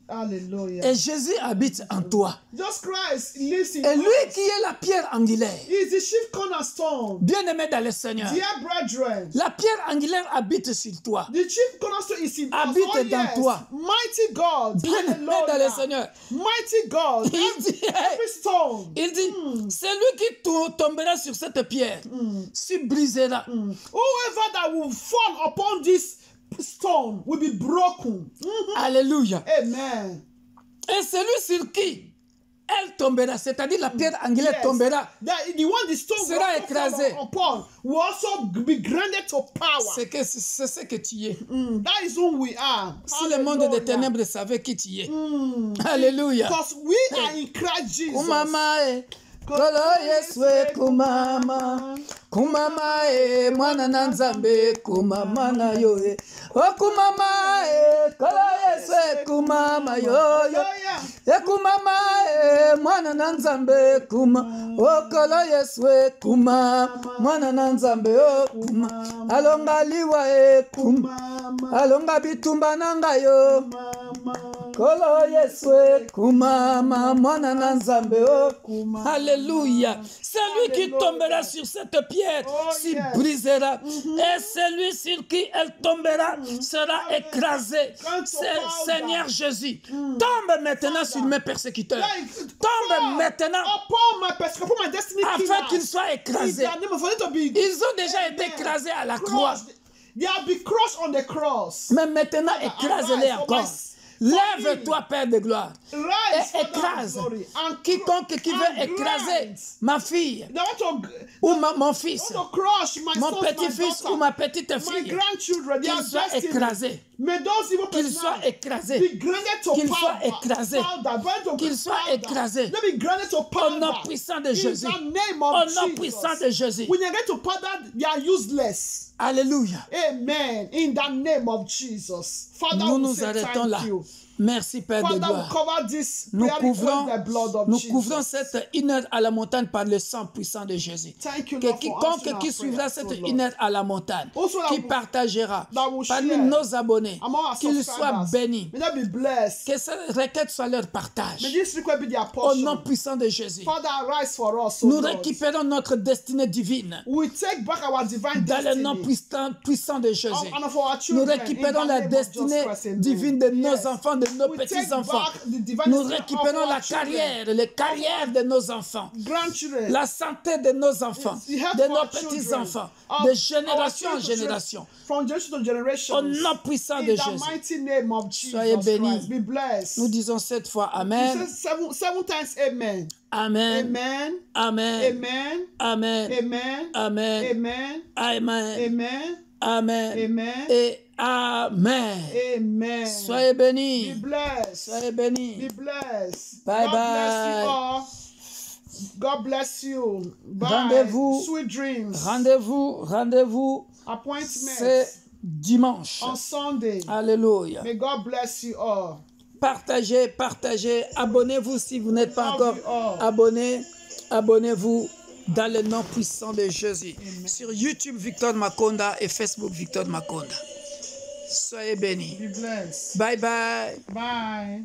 Hallelujah. Et Jésus habite en toi. Jesus Christ lives in Et lui us. qui est la pierre angulaire, He is the chief cornerstone. bien-aimé dans le Seigneur, Dear brethren, la pierre angulaire habite sur toi. the chief cornerstone is in us. Habite Oh, dans yes. toi. Mighty God. Bien-aimé dans le Hallelujah. Seigneur. Mighty God. Il dit, Every stone. il dit, celui qui tombera sur cette pierre, se brisera. Whoever that will fall upon this stone will be broken. Alléluia. Amen. Et celui sur qui elle tombera, c'est-à-dire la pierre angulaire Yes. tombera, The one the stone will sera also écrasé. fall upon will also be granted to power. c'est ce que tu es. That is who we are. Si le monde des Hallelujah. ténèbres savait qui tu es. Alléluia. Because we are in Christ Jesus. Kumama e, kolo Yeswe kumama. Kumama e, mwana na Nzambe, kumama na yo e. O kumama e, kolo Yeswe kumama yo yo. Hallelujah. E kumama e, mwana na Nzambe, kuma. O kolo Yeswe kuma, mwana na Nzambe o kuma. Alonga liwa e kuma. Mama, Alonga bitumba nanga yo. mama, Kolo Yeswe kumama, mwana na Nzambe o. kuma. Alléluia. Celui qui Alléluia. tombera sur cette pierre Oh, s'y yes. brisera. Et celui sur qui elle tombera sera écrasé. Seigneur Jésus, tombe maintenant sur mes persécuteurs. Tombe maintenant Upon my persecution, upon my destiny afin killers. qu'ils soient In écrasés. their name, for them to be Ils ont déjà été écrasés à la croix. crushed. They have been crushed on the cross. Mais maintenant, écrase-les encore. Lève-toi, Père de gloire, Rise, et Father of écrase glory, and quiconque qui veut and écraser grind. ma fille They want to, ou mon fils, want to crush my mon sons, my petit-fils daughter, ou ma petite my fille, grandchildren. They are qu'ils soient destiny. écrasés, May those evil qu'ils persons soient écrasés, be granted to qu'ils power. soient écrasés, qu'ils soient écrasés. Let me granted to au power. nom puissant de In Jésus, the name au of nom Jesus. puissant de Jésus. When you get to power, they are useless. Alléluia. Amen. In the name of Jesus. Father, Nous we nous say arrêtons thank là. you. Merci Père de Father, we gloire. cover this Nous prayer couvrons, with the blood of nous Jesus. couvrons cette une heure à la montagne par le sang puissant de Jésus. Thank you, Que Lord, for quiconque answering qui our suivra prayers, cette oh Lord. une heure à la montagne, Also that qui will- partagera that will parmi share nos abonnés, among our qu'ils soient subscribers. bénis, May they be blessed. que cette requête soit leur partage. May this request be their Au portion. nom puissant de Jésus, Father, arise for us, O nous Lord. récupérons notre destinée divine. We take back our divine Dans le nom destiny. puissant de Jésus, And of our nous children, récupérons in the la name of destinée Jesus Christ, amen. divine de nos Yes. enfants, de nos We take petits-enfants. back the divine Nous destiny récupérons of la our children, carrière, les carrières de nos enfants, grandchildren, la santé de nos enfants, the health de of nos our children, petits-enfants, of de our génération en children, génération. from generation to generation. Au nom puissant de In the Jésus, mighty name of Jesus Soyez bénis. Christ, be blessed. nous disons cette fois We Amen, say seven times amen. Amen, Amen. Amen, Amen. Amen, Amen. Amen, Amen. Amen, Amen. Amen Amen. et Amen. Amen. Soyez Be bénis, blessed. soyez bénis. Be blessed. Bye God bye. bless you all. God bless you. Bye. Rendez-vous. Sweet dreams. Rendez-vous, Appointments c'est dimanche. on Sunday. Alléluia. May God bless you all. Partagez, abonnez-vous si vous n'êtes pas Love encore you all. abonné. Abonnez-vous dans le nom puissant de Jésus. Sur YouTube Victor Makonda et Facebook Victor Makonda. Soyez bénis. Be blessed. Bye bye. Bye.